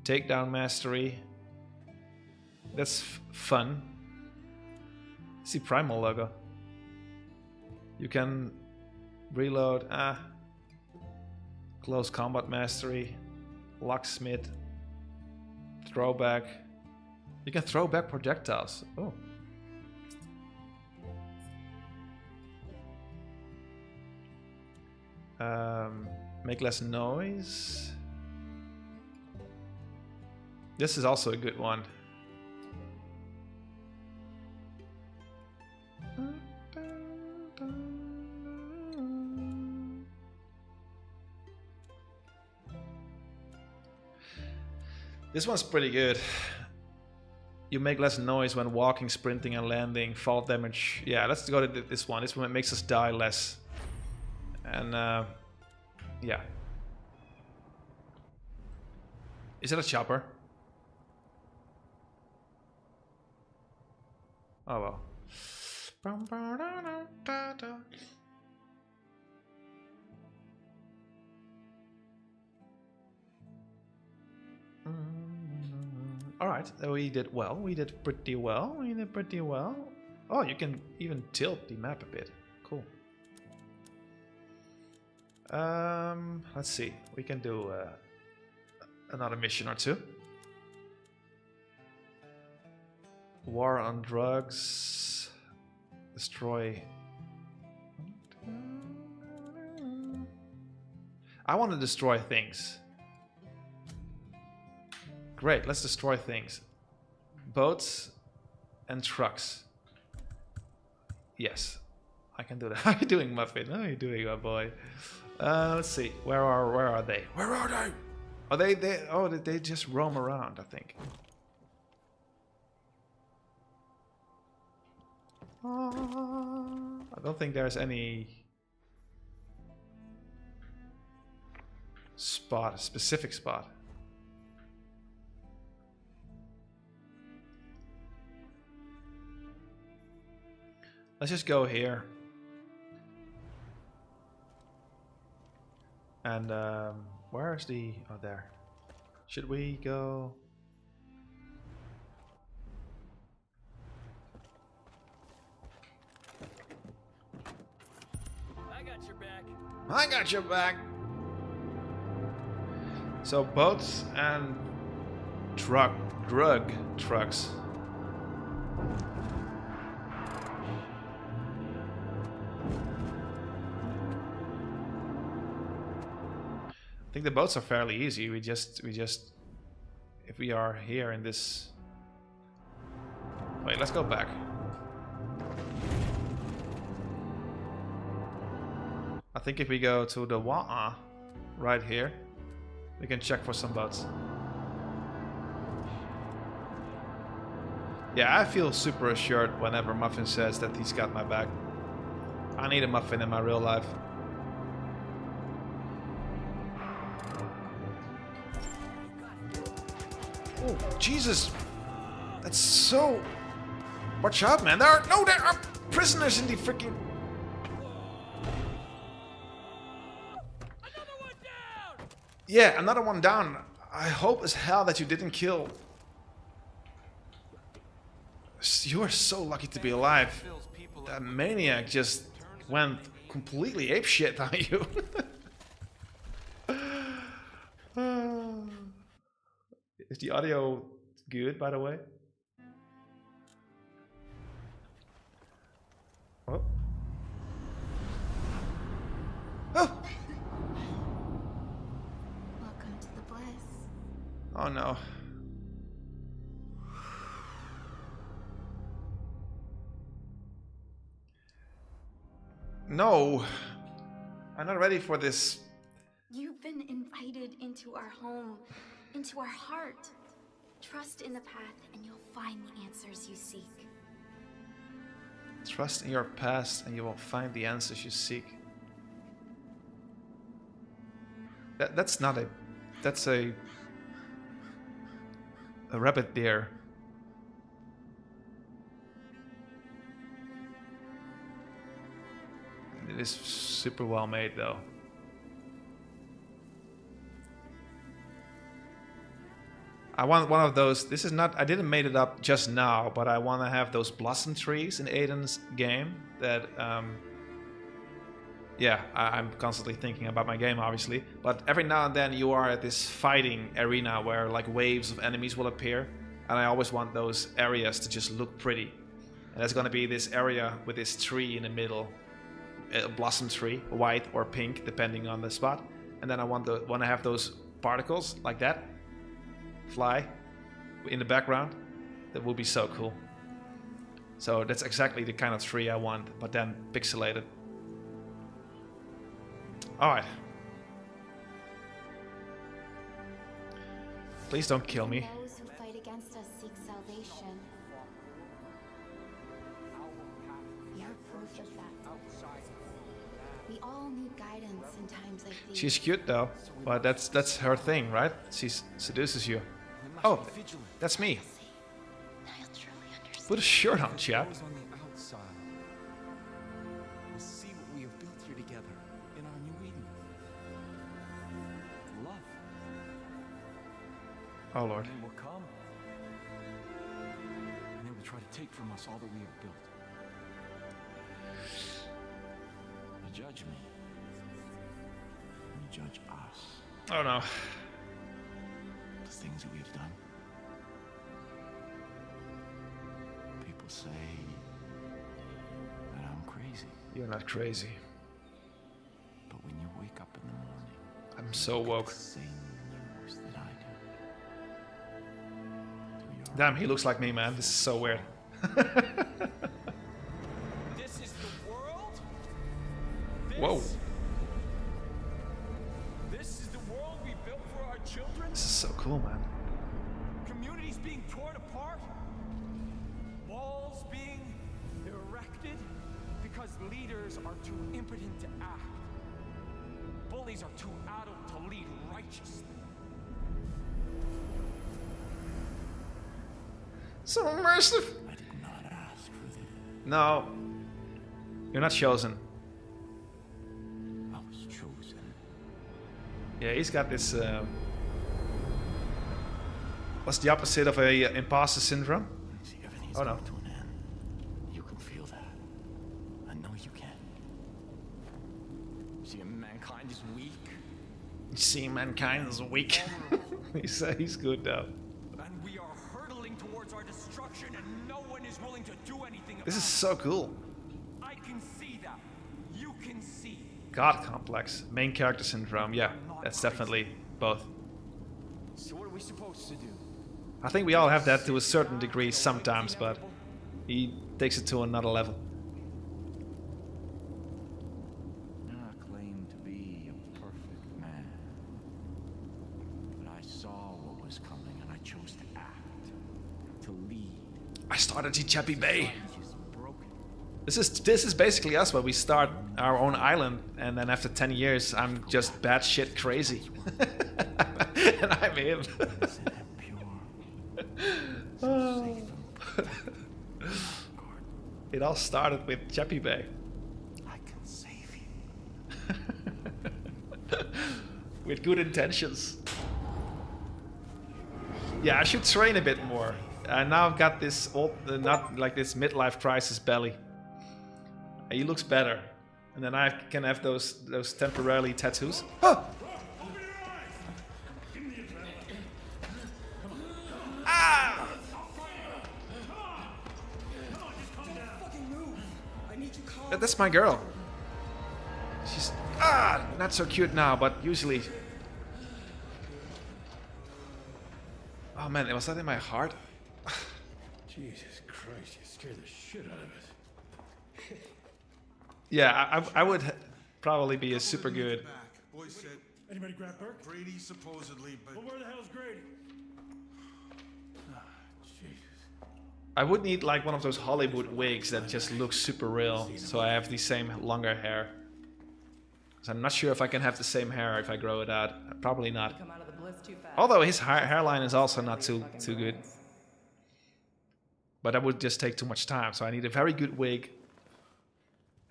Takedown Mastery. That's fun. See Primal logo. You can reload. Close Combat Mastery. Locksmith. Throwback. You can throw back projectiles. Oh. Make less noise. This is also a good one. This one's pretty good. You make less noise when walking, sprinting, and landing. Fall damage. Yeah, let's go to this one. This one makes us die less. And yeah. Is it a chopper? Oh well. Alright, we did well. We did pretty well. We did pretty well. Oh, you can even tilt the map a bit. Cool. Let's see. We can do another mission or two. War on drugs. Destroy. I want to destroy things. Great, let's destroy things. Boats and trucks. Yes, I can do that. How are you doing, Muffin? How are you doing, my boy? Let's see. Where are they? Where are they? Are they there? Oh, they just roam around, I think. I don't think there's any spot, specific spot. Let's just go here. And where's the... Oh, there. Should we go... I got your back. I got your back. So boats and drug trucks. I think the boats are fairly easy. We just if we are here in this. Wait, let's go back. I think if we go to the Wa'a right here, we can check for some boats. Yeah, I feel super assured whenever Muffin says that he's got my back. I need a Muffin in my real life. Oh, Jesus! That's so... Watch out, man. There are prisoners in the freaking... Another one down! Yeah, another one down. I hope as hell that you didn't kill. You are so lucky to be alive. That maniac just went completely ape shit on you. Is the audio good, by the way? Oh. Oh! Welcome to the bliss. Oh no. No. I'm not ready for this. You've been invited into our home, into our heart. Trust in the path and you'll find the answers you seek. Trust in your past and you will find the answers you seek. That's not a... That's a rabbit deer. It is super well made though. I want one of those. This is not, I didn't made it up just now, but I want to have those blossom trees in Aiden's game that, yeah, I'm constantly thinking about my game, obviously. But every now and then you are at this fighting arena where like waves of enemies will appear. And I always want those areas to just look pretty. And there's going to be this area with this tree in the middle. A blossom tree, white or pink, depending on the spot. And then I want to have those particles like that fly in the background. That would be so cool. So that's exactly the kind of tree I want, but then pixelated. Alright. Please don't kill me. Those who fight against us seek salvation. You're proof of that. We all need guidance in times like these. She's cute though, but that's her thing, right? She seduces you. Oh, that's me. Now you'll truly understand. Put a shirt on, chap. On the outside. We'll see what we have built here together in our new Eden. Love. Oh Lord. And they will come. And they will try to take from us all that we have built. You judge me. And you judge us. Oh no. The things that we have done. People say that I'm crazy. You're not crazy. But when you wake up in the morning, I'm so woke. same news that I do. Do your Damn, he looks like me, man. This is so weird. This is the world? Whoa. This is the world we built for our children? This is so cool, man. Communities being torn apart? Walls being erected? Because leaders are too impotent to act. Bullies are too adult to lead righteously. So immersive. I did not ask for this. No. You're not chosen. I was chosen. Yeah, he's got this... what's the opposite of a imposter syndrome? See, everything's Oh, no. coming to an end. You can feel that. I know you can. See, mankind is weak. You see, mankind is weak. he's good though. And we are hurtling towards our destruction, and no one is willing to do anything about This is so cool. it. I can see that. You can see. God complex, main character syndrome. Yeah, that's definitely both. So what are we supposed to do? I think we all have that to a certain degree sometimes, but he takes it to another level. I claim to be a perfect man. But I saw what was coming and I chose to act. To lead. I started in Chappy Bay. Just broken. This is basically us, where we start our own island, and then after 10 years, I'm just batshit crazy, and I'm him. Innocent and pure. It all started with Chappy Bay. I can save you. With good intentions. Yeah, I should train a bit more. Now I've got this old, not like this midlife crisis belly. He looks better. And then I can have those temporarily tattoos. Oh! Ah! That's my girl. She's not so cute now, but usually. Oh man, was that in my heart? Jesus Christ, you scared the shit out of us. Yeah, I would probably be a super good. Boys said Anybody grab Burke? Grady supposedly, but Well, where the hell's Grady? Jesus. I would need like one of those Hollywood wigs that just looks super real, so I have the same longer hair. So I'm not sure if I can have the same hair if I grow it out. Probably not. Come out of the bliss too fast. Although his hairline is also not too good. But that would just take too much time, so I need a very good wig.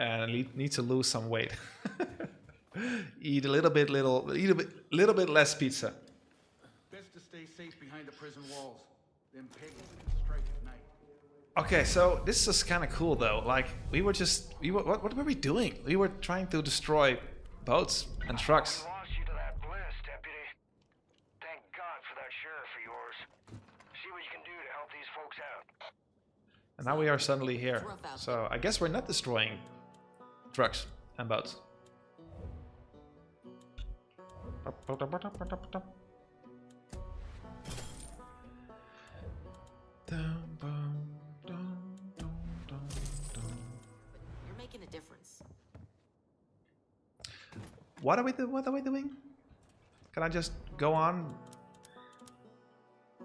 And I need to lose some weight. Eat a little bit less pizza. best to stay safe behind the prison walls. Them pigs strike at night. Okay, so this is kind of cool though. Like what were we doing? We were trying to destroy boats and trucks. We lost you to that bliss, deputy. Thank God for that sheriff of yours. See what you can do to help these folks out. And now we are suddenly here. So I guess we're not destroying trucks and boats. You're making a difference. What are we doing? Can I just go on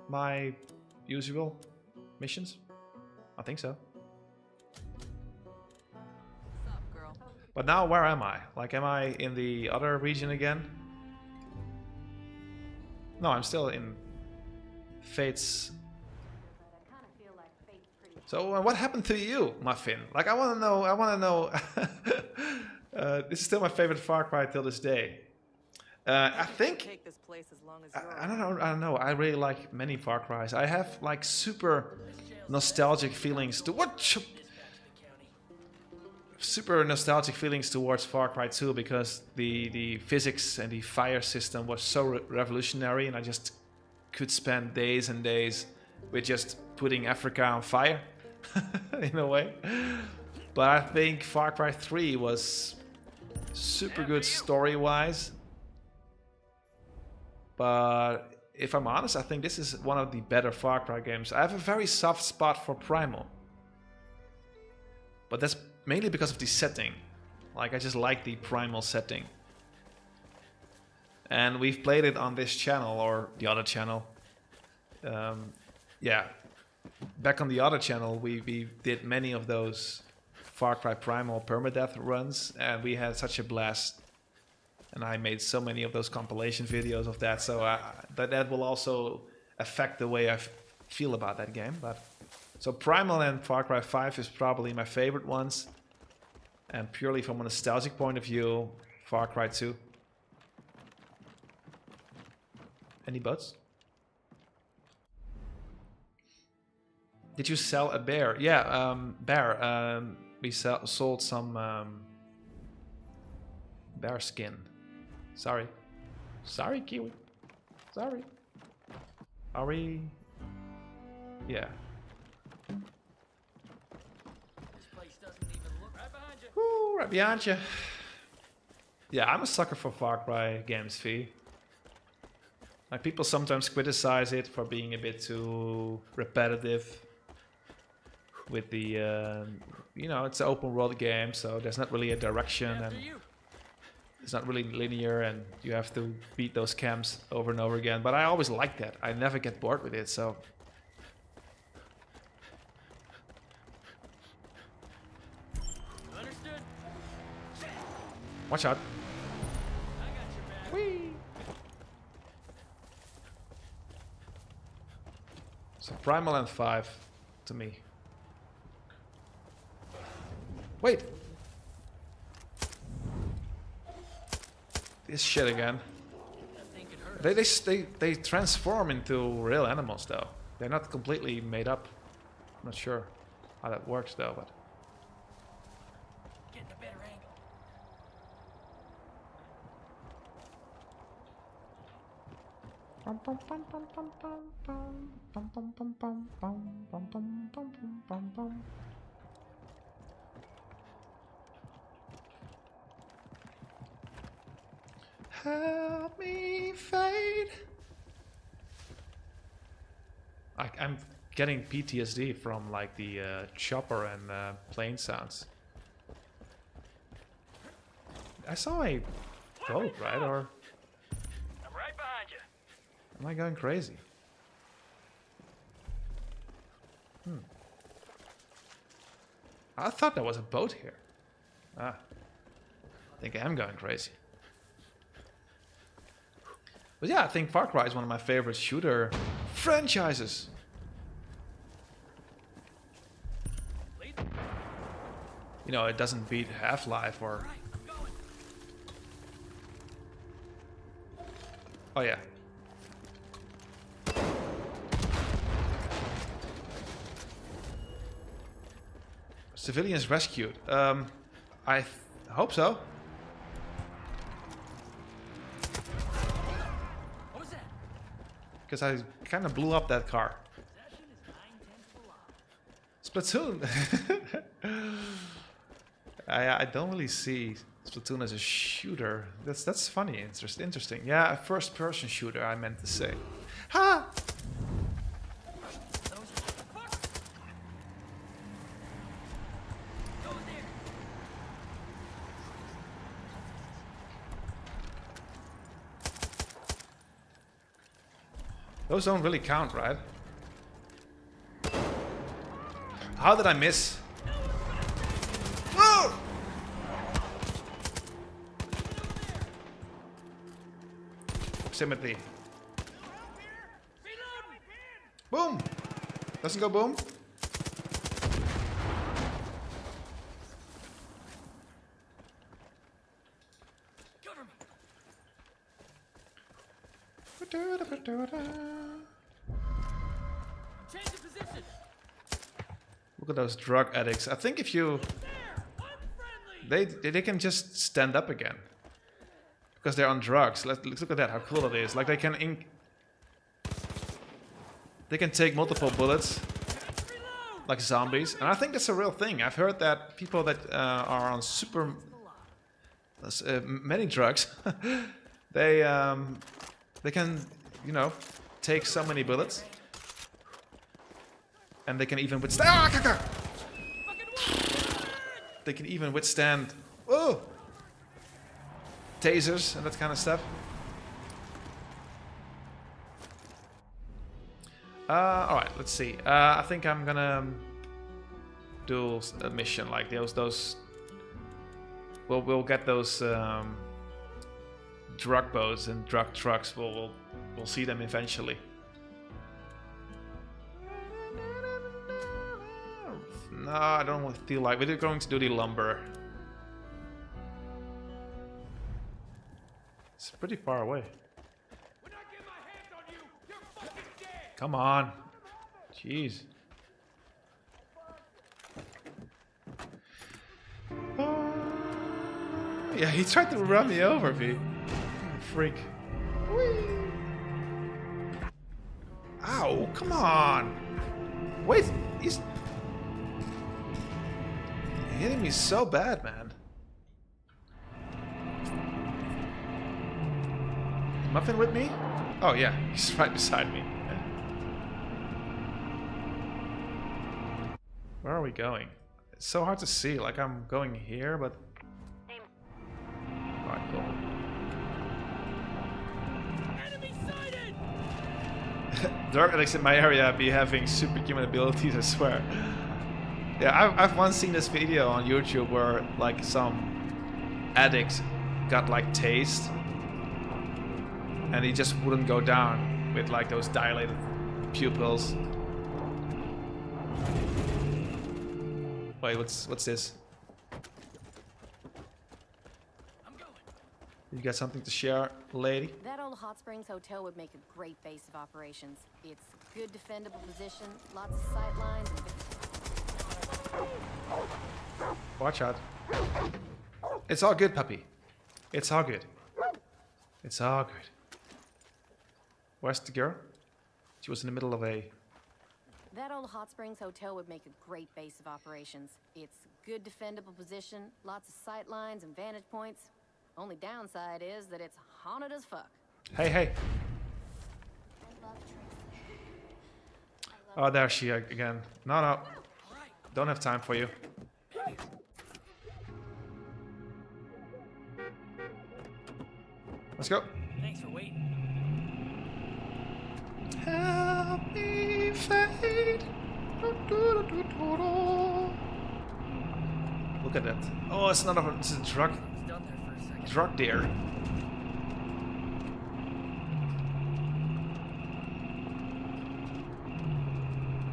my usual missions? I think so. What's up, girl? But now where am I? Like, am I in the other region again? No, I'm still in Fate's. So what happened to you, Muffin? Like, I want to know. This is still my favorite Far Cry till this day. I think. Take this place as long as I don't know. I really like many Far Cries. I have like super nostalgic feelings to super nostalgic feelings towards Far Cry 2 because the physics and the fire system was so revolutionary, and I just could spend days and days with just putting Africa on fire in a way. But I think Far Cry 3 was super good story-wise. But if I'm honest, I think this is one of the better Far Cry games. I have a very soft spot for Primal. But that's mainly because of the setting. Like, I just like the Primal setting. And we've played it on this channel, or the other channel. Yeah. Back on the other channel, we did many of those Far Cry Primal permadeath runs, and we had such a blast. And I made so many of those compilation videos of that, so that will also affect the way I feel about that game. But so Primal and Far Cry 5 is probably my favorite ones, and purely from a nostalgic point of view, Far Cry 2. Any boats? Did you sell a bear? Yeah, bear. We sold some bear skin. Sorry. Sorry, Kiwi. Sorry. Are we? Yeah. This place doesn't even look right behind you. Woo, right behind you. Yeah, I'm a sucker for Far Cry games, V. Like, people sometimes criticize it for being a bit too repetitive with the, you know, it's an open world game, so there's not really a direction, and it's not really linear, and you have to beat those camps over and over again. But I always like that. I never get bored with it, so. Understood. Watch out. I got your back. Whee! So Primal and 5 to me. Wait! This shit again. I think it hurt. They transform into real animals though. They're not completely made up. I'm not sure how that works though, but Getting a better angle. Help me, fate. I'm getting PTSD from like the chopper and plane sounds. I saw a boat, right? Or I'm right behind you. am I going crazy? I thought there was a boat here. Ah, I think I am going crazy. But yeah, I think Far Cry is one of my favorite shooter franchises. You know, it doesn't beat Half-Life or... Oh yeah. Civilians rescued. I hope so. What was that? Because I kind of blew up that car. Possession is 9/10 Splatoon. I don't really see Splatoon as a shooter. That's funny. Interesting. Yeah, a first-person shooter. I meant to say. Ha! Those don't really count, right? How did I miss? Whoa! Proximity. Boom! Doesn't go boom. Cover me. Change of position. Look at those drug addicts. I think if you... They can just stand up again. Because they're on drugs. Let's look at that, how cool it is. Like they can take multiple bullets. Like zombies. And I think that's a real thing. I've heard that people that are on super... many drugs. They can, you know, take so many bullets. And they can even withstand... They can even withstand... Oh! Tasers and that kind of stuff. Alright, let's see. I think I'm gonna do a mission like those... We'll get those drug boats and drug trucks. We'll see them eventually. No, I don't feel like we're going to do the lumber. It's pretty far away. When I get my hands on you, you're fucking dead. Come on. Jeez. Yeah, he tried to run me over, V. Freak. Whee. Ow, come on. Wait, he's hitting me so bad, man. Muffin with me? Oh yeah, he's right beside me. Where are we going? It's so hard to see, like I'm going here, but... Alright, cool. Enemy sighted! Drug addicts in my area be having superhuman abilities, I swear. Yeah, I've once seen this video on YouTube where like some addict got like tased and he just wouldn't go down with like those dilated pupils. Wait, what's this? I'm going. You got something to share, lady? That old Hot Springs hotel would make a great base of operations. It's good defendable position, lots of sight lines, and... Watch out. It's all good, puppy. It's all good. It's all good. Where's the girl? She was in the middle of a... That old Hot Springs hotel would make a great base of operations. It's good defendable position, lots of sight lines and vantage points. Only downside is that it's haunted as fuck. Hey, hey. I love Tracy. Oh, there she again. No, no. Don't have time for you. Let's go. Thanks for waiting. Help me fade. Look at that. Oh, it's not a, it's a drug I was done there for a second. drug deer.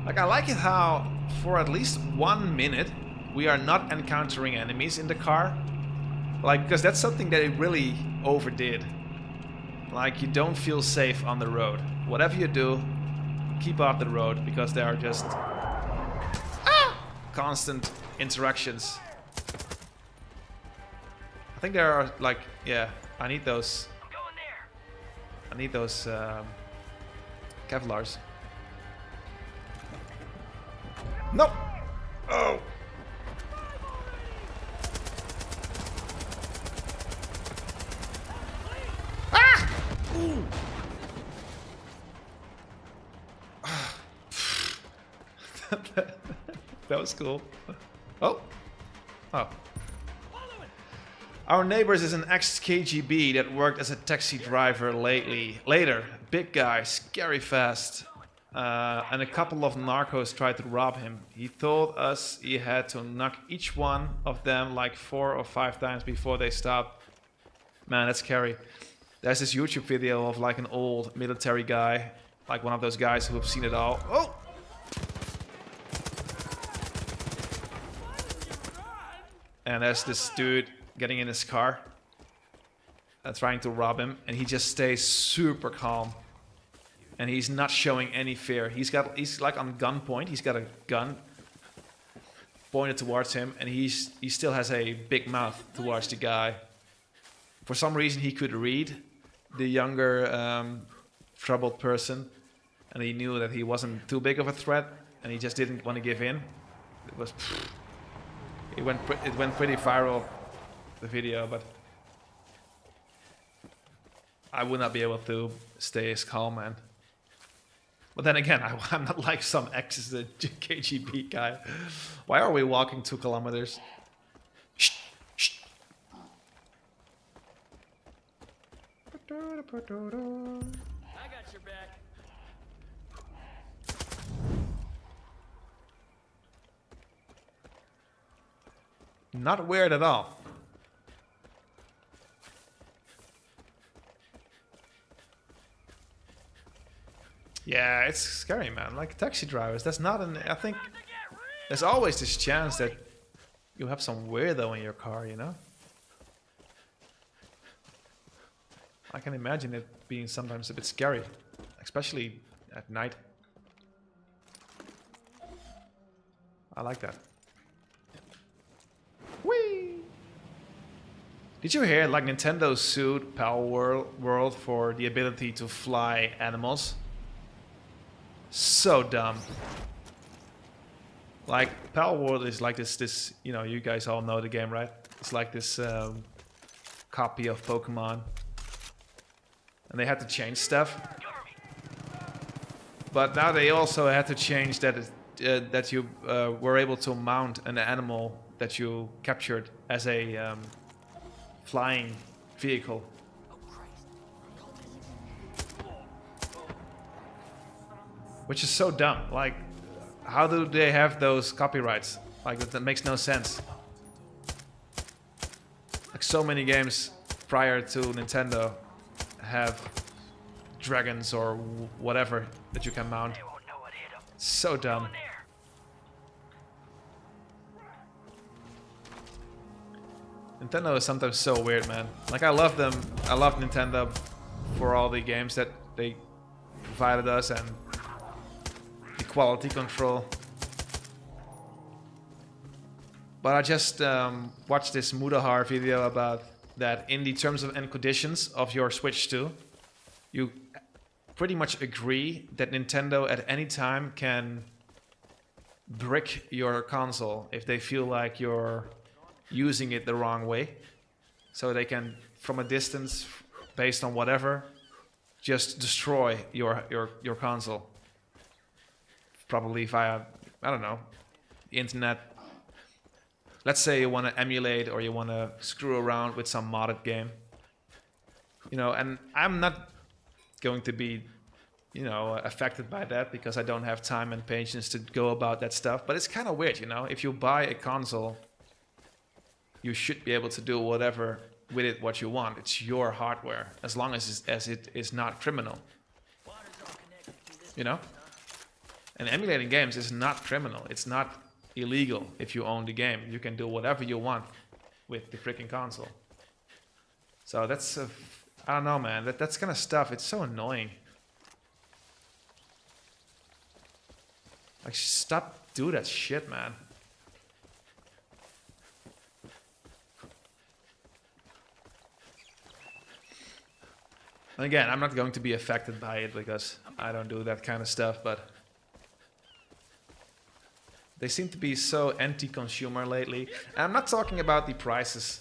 Like, I like it how for at least 1 minute we are not encountering enemies in the car. Like, because that's something that it really overdid. Like, you don't feel safe on the road. Whatever you do, keep off the road because there are just constant interactions. I think there are like, yeah, I need those. I'm going there. I need those Kevlars. No! Oh! Ah! Ooh! That was cool. Oh! Oh. Our neighbors is an ex-KGB that worked as a taxi driver later, big guy, scary fast. And a couple of narcos tried to rob him. He told us he had to knock each one of them like 4 or 5 times before they stopped. Man, that's scary. There's this YouTube video of like an old military guy, like one of those guys who have seen it all. Oh! And there's this dude getting in his car, trying to rob him, and he just stays super calm. And he's not showing any fear. He's like on gunpoint. He's got a gun pointed towards him, and he still has a big mouth towards the guy. For some reason, he could read the younger troubled person, and he knew that he wasn't too big of a threat, and he just didn't want to give in. It was, it went pretty viral, the video, but I would not be able to stay as calm, man. But then again, I'm not like some ex-KGB guy. Why are we walking 2 kilometers? Shh, shh. I got your back. Not weird at all. Yeah, it's scary, man. Like taxi drivers, that's not an... I think there's always this chance that you have some weirdo in your car, you know? I can imagine it being sometimes a bit scary, especially at night. I like that. Whee! Did you hear, like, Nintendo sued Pal World for the ability to fly animals? So dumb. Like, Pal World is like this, you know, you guys all know the game, right? It's like this copy of Pokemon. And they had to change stuff. But now they also had to change that that you were able to mount an animal that you captured as a flying vehicle. Which is so dumb. Like, how do they have those copyrights? Like, that makes no sense. Like, so many games prior to Nintendo have dragons or whatever that you can mount. So dumb. Nintendo is sometimes so weird, man. Like, I love them. I love Nintendo for all the games that they provided us and the quality control. But I just watched this Mudahar video about that in the terms and conditions of your Switch 2, you pretty much agree that Nintendo at any time can brick your console if they feel like you're using it the wrong way. So they can, from a distance, based on whatever, just destroy your console. Probably via, I don't know, the internet. Let's say you want to emulate or you want to screw around with some modded game. You know, and I'm not going to be, you know, affected by that because I don't have time and patience to go about that stuff. But it's kind of weird, you know, if you buy a console, you should be able to do whatever with it what you want. It's your hardware, as long as it is not criminal. You know? And emulating games is not criminal. It's not illegal if you own the game. You can do whatever you want with the freaking console. So that's, I don't know, man. That's kind of stuff. It's so annoying. Like, stop do that shit, man. And again, I'm not going to be affected by it because I don't do that kind of stuff, but they seem to be so anti-consumer lately. And I'm not talking about the prices,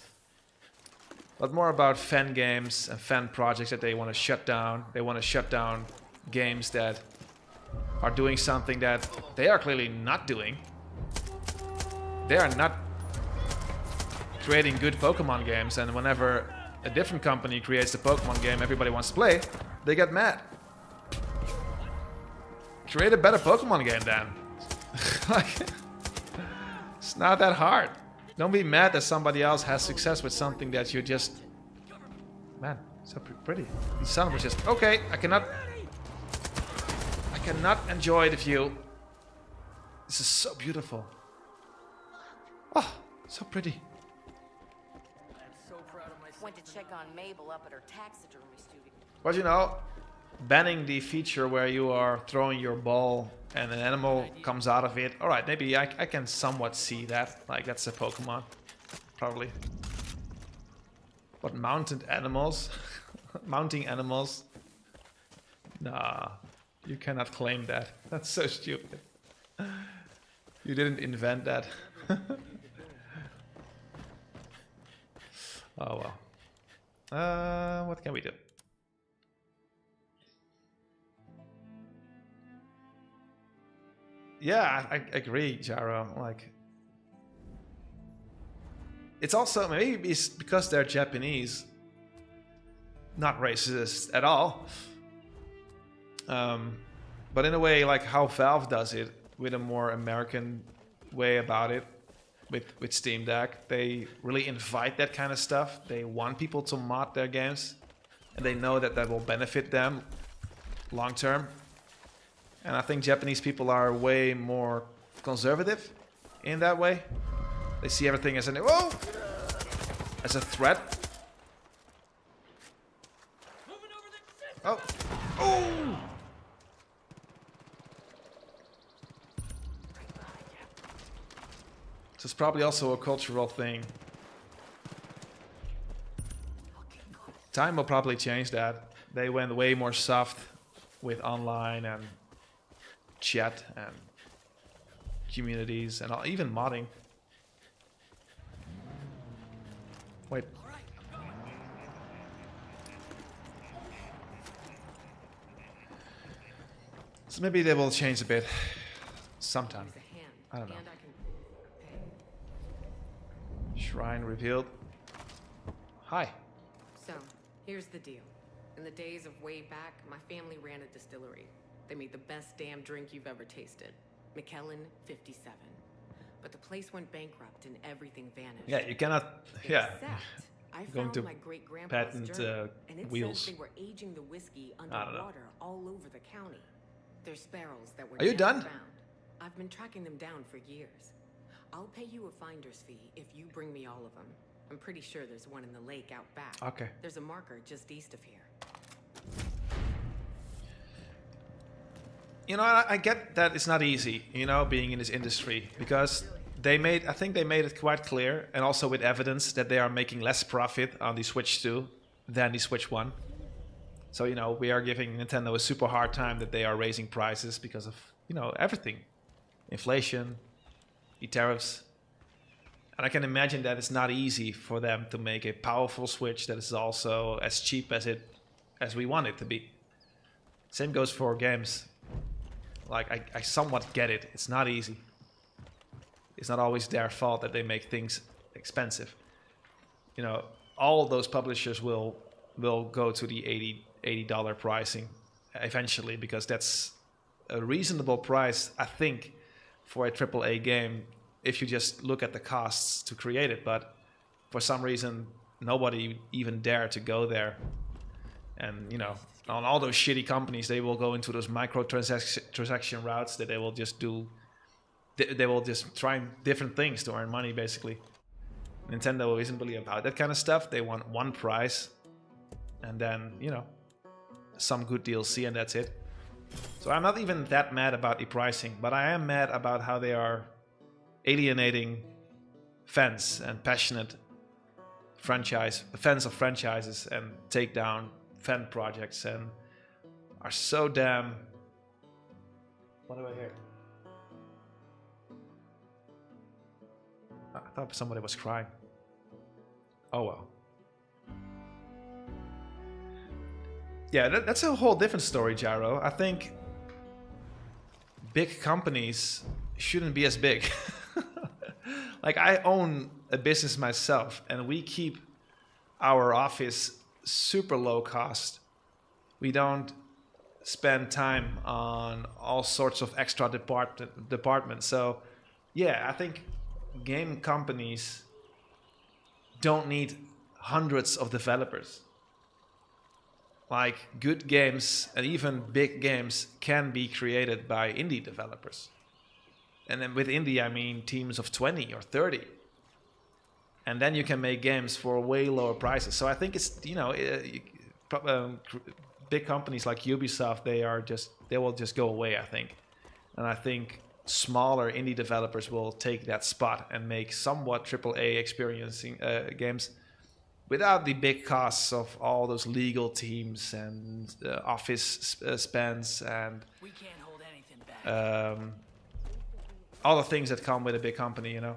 but more about fan games and fan projects that they want to shut down. They want to shut down games that are doing something that they are clearly not doing. They are not creating good Pokemon games, and whenever a different company creates a Pokemon game everybody wants to play, they get mad. Create a better Pokemon game then. Like, it's not that hard. Don't be mad that somebody else has success with something that you just... Man, so pretty. The sun was just... Okay, I cannot enjoy the view. This is so beautiful. Oh, so pretty. Went to check on Mabel up at her taxidermy studio. But you know, banning the feature where you are throwing your ball and an animal comes out of it. Alright, maybe I can somewhat see that. Like, that's a Pokemon. Probably. But mounted animals? Mounting animals? Nah, you cannot claim that. That's so stupid. You didn't invent that. Oh well. What can we do? Yeah, I agree, Jaro. Like, it's also maybe it's because they're Japanese, not racist at all. But in a way, like how Valve does it, with a more American way about it, with Steam Deck, they really invite that kind of stuff. They want people to mod their games, and they know that that will benefit them long term. And I think Japanese people are way more conservative in that way. They see everything as as a threat. Oh. Oh. So it's probably also a cultural thing. Time will probably change that. They went way more soft with online and chat and communities and all, even modding. Wait. So maybe they will change a bit sometime. I don't know. Shrine revealed. Hi. So, here's the deal. In the days of way back, my family ran a distillery. They made the best damn drink you've ever tasted. McKellen 57. But the place went bankrupt and everything vanished. Yeah, you cannot... Yeah. Except, I Going found to my great-grandpa's patent journal, and it wheels. says they were aging the whiskey underwater all over the county. There's barrels that were Are you never done? found. I've been tracking them down for years. I'll pay you a finder's fee if you bring me all of them. I'm pretty sure there's one in the lake out back. Okay. There's a marker just east of here. You know, I get that it's not easy, you know, being in this industry, because I think they made it quite clear, and also with evidence, that they are making less profit on the Switch 2 than the Switch 1. So, you know, we are giving Nintendo a super hard time that they are raising prices because of, you know, everything. Inflation, tariffs. And I can imagine that it's not easy for them to make a powerful Switch that is also as cheap as we want it to be. Same goes for games. Like, I somewhat get it. It's not easy. It's not always their fault that they make things expensive. You know, all those publishers will go to the $80 pricing eventually, because that's a reasonable price, I think, for a AAA game if you just look at the costs to create it. But for some reason, nobody even dare to go there. And, you know, on all those shitty companies, they will go into those microtransaction routes that they will just do. They will just try different things to earn money, basically. Nintendo isn't really about that kind of stuff. They want one price and then, you know, some good DLC, and that's it. So I'm not even that mad about the pricing, but I am mad about how they are alienating fans and passionate fans of franchises, and take down fan projects, and are so damn... What do I hear? I thought somebody was crying. Oh well. Yeah, that's a whole different story, Gyro. I think big companies shouldn't be as big. Like, I own a business myself, and we keep our office super low cost. We don't spend time on all sorts of extra departments. So, yeah, I think game companies don't need hundreds of developers. Like, good games and even big games can be created by indie developers. And then with indie, I mean teams of 20 or 30. And then you can make games for way lower prices. So I think it's, you know, big companies like Ubisoft, they will just go away, I think. And I think smaller indie developers will take that spot and make somewhat AAA experiencing games without the big costs of all those legal teams and office spends and We can't hold anything back. all the things that come with a big company, you know.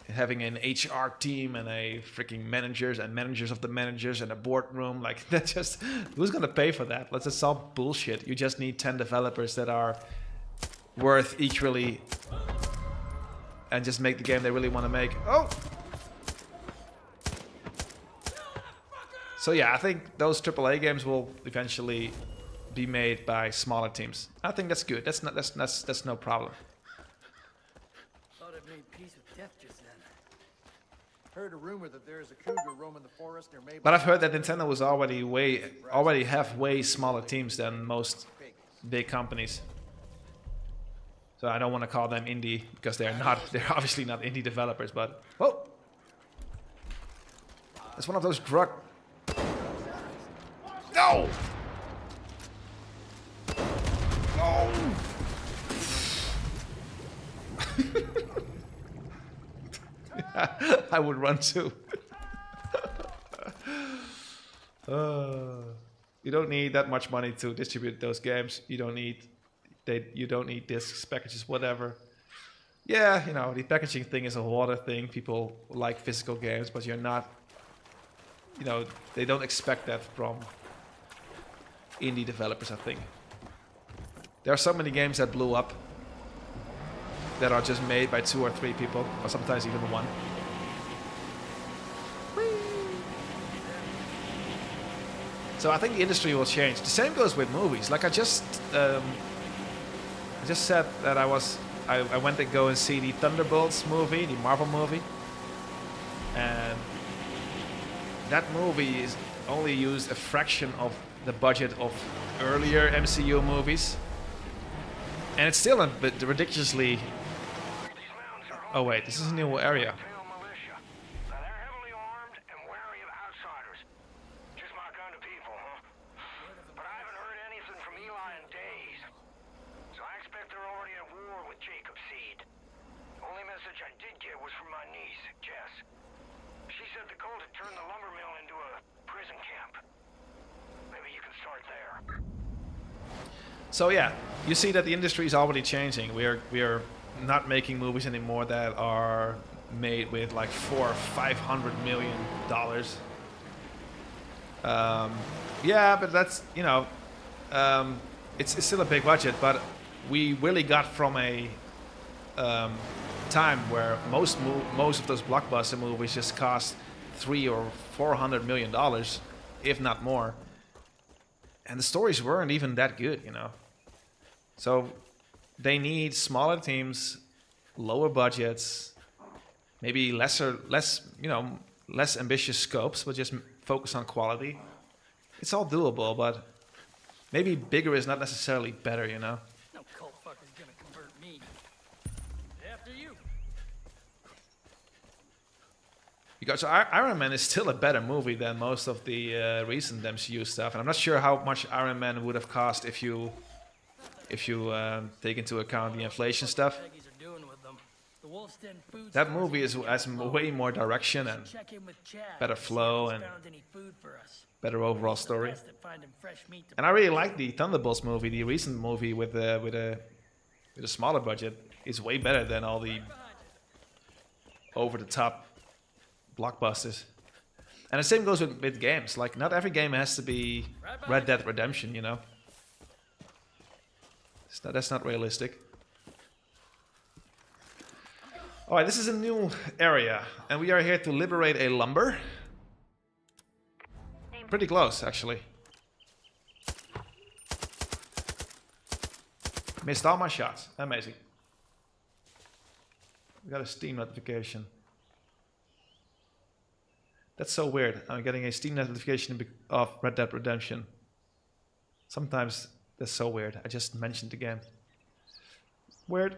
Having an HR team and a freaking managers and managers of the managers and a boardroom, like, that just, who's gonna pay for that? That's all bullshit. You just need 10 developers that are worth equally, and just make the game they really want to make. Oh! So yeah, I think those AAA games will eventually be made by smaller teams. I think that's good. That's no problem. Thought I made peace with death just then. Heard a rumor that there is a cougar roaming the forest near Maple. But I've heard that Nintendo was already have way smaller teams than most big companies. So I don't want to call them indie, because they're not. They're obviously not indie developers. But whoa, that's one of those drug. No. No. I would run too. You don't need that much money to distribute those games. You don't need discs, packages, whatever. Yeah, you know, the packaging thing is a whole other thing. People like physical games, but you're not, you know, they don't expect that from indie developers, I think. There are so many games that blew up that are just made by 2 or 3 people, or sometimes even 1. So I think the industry will change. The same goes with movies. Like, I just said that I went to go and see the Thunderbolts movie, the Marvel movie, and that movie is only used a fraction of the budget of earlier MCU movies, and it's still a bit ridiculously. Oh wait, this is a new area. chart there. So yeah, you see that the industry is already changing. We are not making movies anymore that are made with like $400 or $500 million. Yeah, but that's, you know, it's still a big budget, but we really got from a time where most of those blockbuster movies just cost $300 or $400 million, if not more, and the stories weren't even that good, you know. So they need smaller teams, lower budgets, maybe less ambitious scopes, but just focus on quality. It's all doable, but maybe bigger is not necessarily better, you know. No cult fucker's gonna convert me. After you. Because Iron Man is still a better movie than most of the recent MCU stuff, and I'm not sure how much Iron Man would have cost if you take into account the inflation stuff. That movie has way more direction and better flow and better overall story. And I really like the Thunderbolts movie, the recent movie with a smaller budget. It's way better than all the over-the-top blockbusters. And the same goes with games. Like, not every game has to be Red Dead Redemption, you know. That's not realistic. Alright, this is a new area, and we are here to liberate a lumber. Pretty close, actually. Missed all my shots. Amazing. We got a Steam notification. That's so weird. I'm getting a Steam notification of Red Dead Redemption. Sometimes that's so weird. I just mentioned the game. Weird.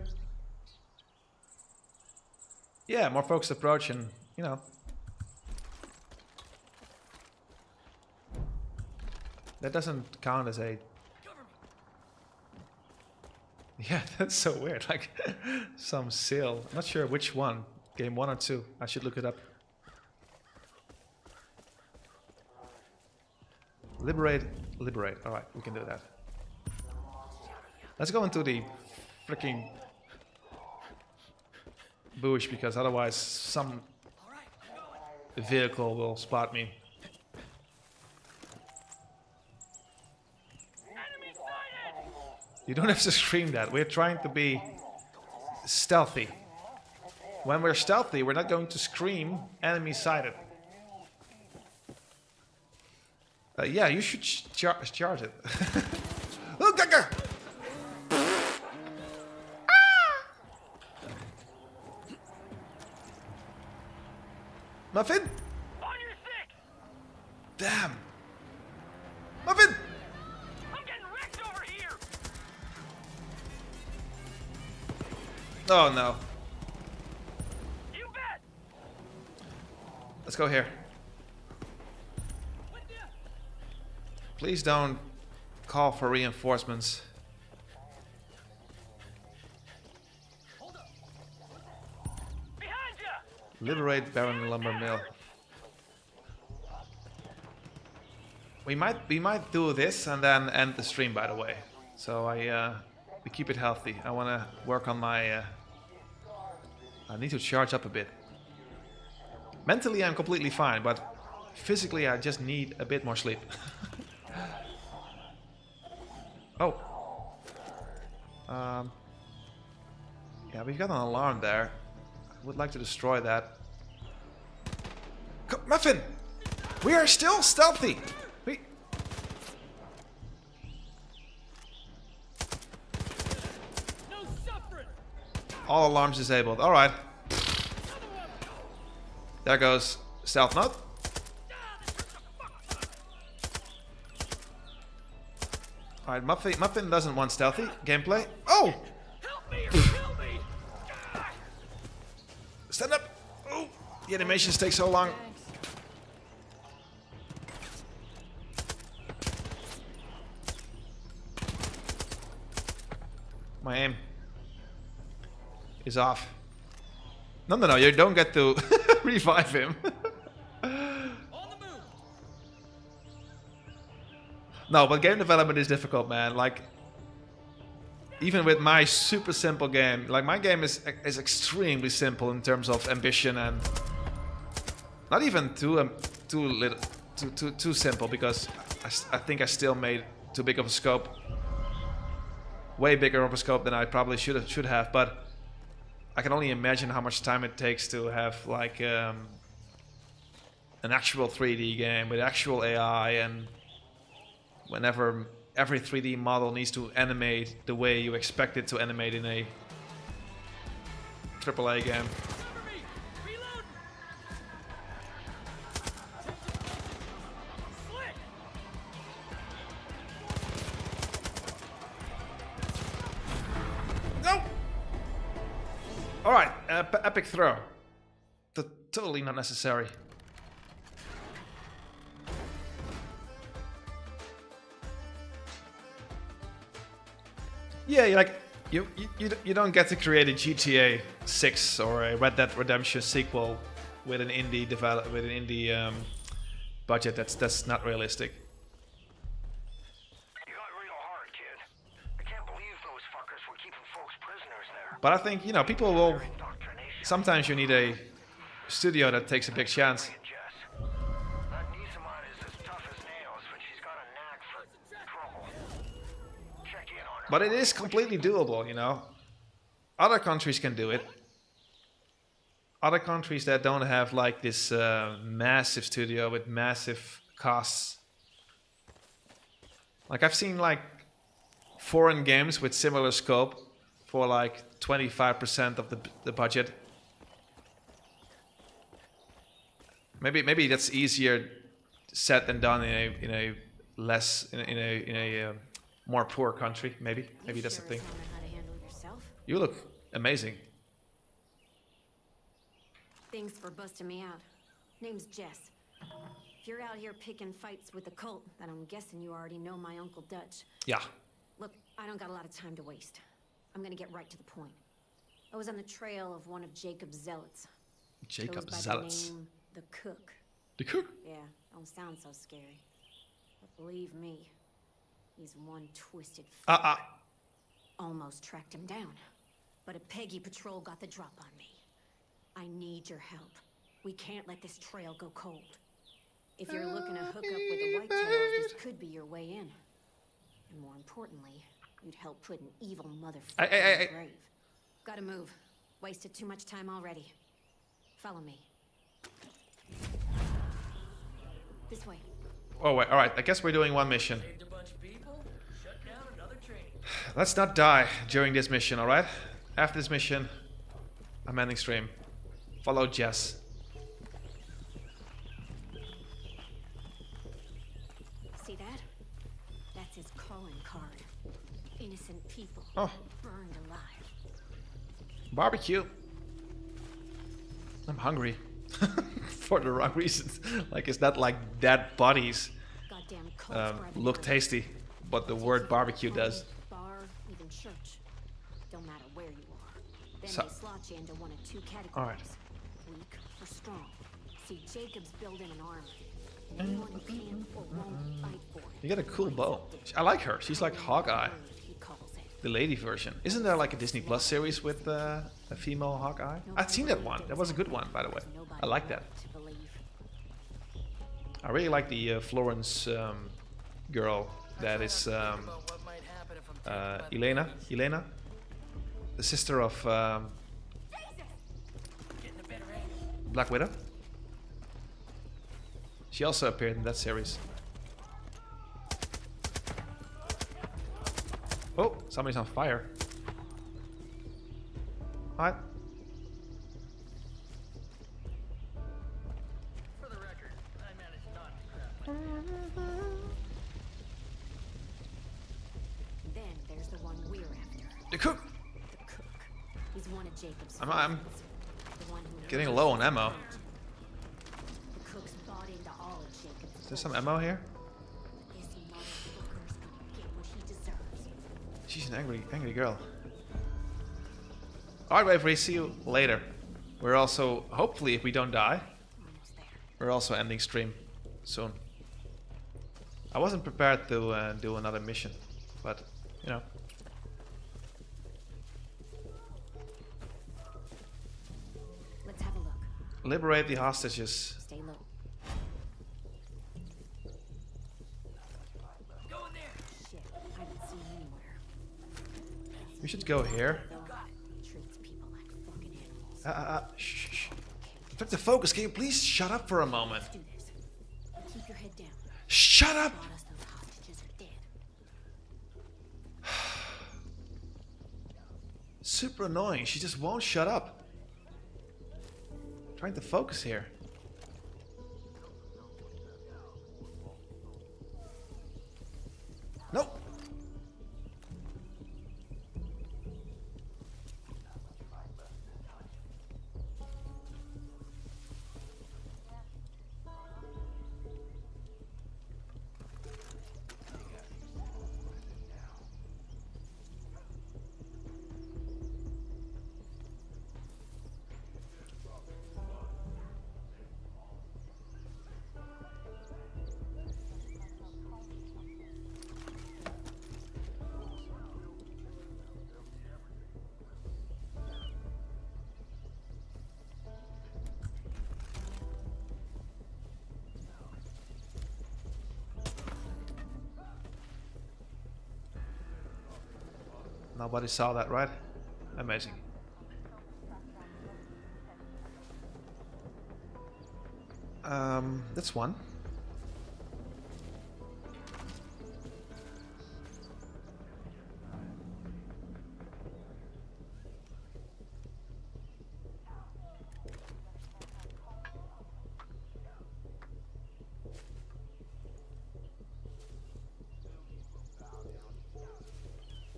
Yeah, more focused approach and, you know. That doesn't count as a... Yeah, that's so weird. Like, some sale. I'm not sure which one. Game 1 or 2. I should look it up. Liberate. Alright, we can do that. Let's go into the freaking bush, because otherwise some vehicle will spot me. You don't have to scream that. We're trying to be stealthy. When we're stealthy, we're not going to scream enemy sighted. Yeah, you should charge it. Oh, gaga! Muffin? On your stick! Damn! Muffin! I'm getting wrecked over here! Oh no. You bet! Let's go here. Please don't call for reinforcements. Behind ya! Liberate Baron Lumber Mill. We might do this and then end the stream, by the way. So we keep it healthy. I want to work on my. I need to charge up a bit. Mentally, I'm completely fine, but physically, I just need a bit more sleep. Oh. Yeah, we've got an alarm there. I would like to destroy that. Muffin! We are still stealthy! All alarms disabled. Alright. There goes stealth node. Alright, Muffin doesn't want stealthy gameplay. Oh! Help me or kill me! Stand up! Oh! The animations take so long. My aim is off. No, you don't get to revive him. On the move. No, but game development is difficult, man. Like, even with my super simple game, like my game is extremely simple in terms of ambition and not even too simple, because I think I still made too big of a scope, way bigger of a scope than I probably should have. But I can only imagine how much time it takes to have like an actual 3D game with actual AI, and whenever every 3D model needs to animate the way you expect it to animate in a AAA game. No! Alright, epic throw. Totally not necessary. Yeah, like you don't get to create a GTA 6 or a Red Dead Redemption sequel with an indie budget. That's not realistic. You got real hard, kid. I can't believe those fuckers were keeping folks prisoners there. But I think, you know, people will. Sometimes you need a studio that takes a big chance. But it is completely doable, you know. Other countries can do it. Other countries that don't have like this massive studio with massive costs. Like I've seen like foreign games with similar scope for like 25% of the budget. Maybe that's easier said than done in a more poor country. Maybe that's the thing. You look amazing. Thanks for busting me out. Name's Jess. If you're out here picking fights with the cult, then I'm guessing you already know my Uncle Dutch. Yeah. Look, I don't got a lot of time to waste. I'm gonna get right to the point. I was on the trail of one of Jacob's zealots. Jacob's zealots? The Cook. The Cook? Yeah, don't sound so scary. But believe me, he's one twisted f***. Almost tracked him down. But a Peggy patrol got the drop on me. I need your help. We can't let this trail go cold. If you're looking to hook up with the Whitetails, this could be your way in. And more importantly, you'd help put an evil motherfucker in the grave. Gotta move. Wasted too much time already. Follow me. This way. Oh wait, alright, I guess we're doing one mission. Let's not die during this mission, alright? After this mission, I'm ending stream. Follow Jess. See that? That's his calling card. Innocent people burned alive. Barbecue. I'm hungry. For the wrong reasons. Like, it's not like dead bodies look tasty, but the word barbecue does. Bar, even church. Don't matter where you are. Then So, they slot you into one of two categories. all right. Weak or strong. See, Jacob's building an army. Anyone who can or won't fight for it. You got a cool bow. I like her. She's like Hawkeye. The lady version. Isn't there like a Disney Plus series with a female Hawkeye? I've seen that one. That was a good one, by the way. I like that. I really like the Florence girl that is Elena, the sister of Black Widow. She also appeared in that series. Oh, somebody's on fire. What? For the record, I managed not to crap my Then there's the one we're after. The Cook. The Cook. He's one of Jacob's. I'm The one who getting low on ammo. The Cook's bought into all of Jacob's. Is there some ammo here? This motherfucker's gonna get what he deserves. She's an angry girl. Alright, Wavery, see you later. We're also, hopefully, if we don't die, we're also ending stream soon. I wasn't prepared to do another mission, but you know. Let's have a look. Liberate the hostages. Stay low. Go in there. Shit, I haven't seen anywhere. We should go here. Treats people like fucking animals. Shh. Try to focus. Can you please shut up for a moment? Let's do this. Keep your head down. Shut up! Spot us, those hostages are dead. Super annoying. She just won't shut up. Trying to focus here. Nope. Nobody saw that, right? Amazing. That's one.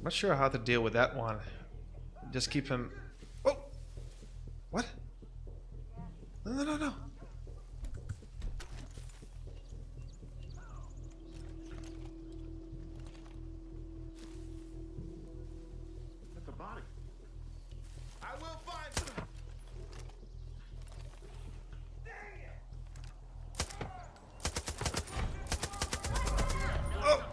Not sure how to deal with that one. Just keep him. Oh, what? No. At the body. I will find. Oh.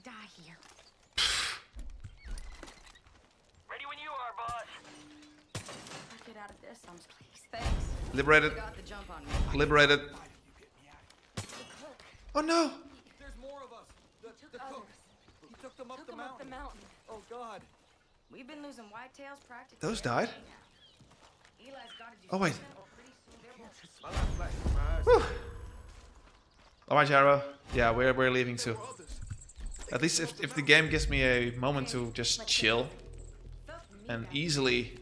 Die here. Ready when you are, boss. I'll get out of this, please. Thanks. Liberated. You got the jump on me. Liberated. Oh no! There's more of us. The cook. He took them up the mountain. Oh God. We've been losing whitetails practically. Those died? Eli's gotta do Oh wait. something or pretty soon they're Whew. Alright, Jaro. Yeah, we're leaving too. At least if the game gives me a moment to just chill and easily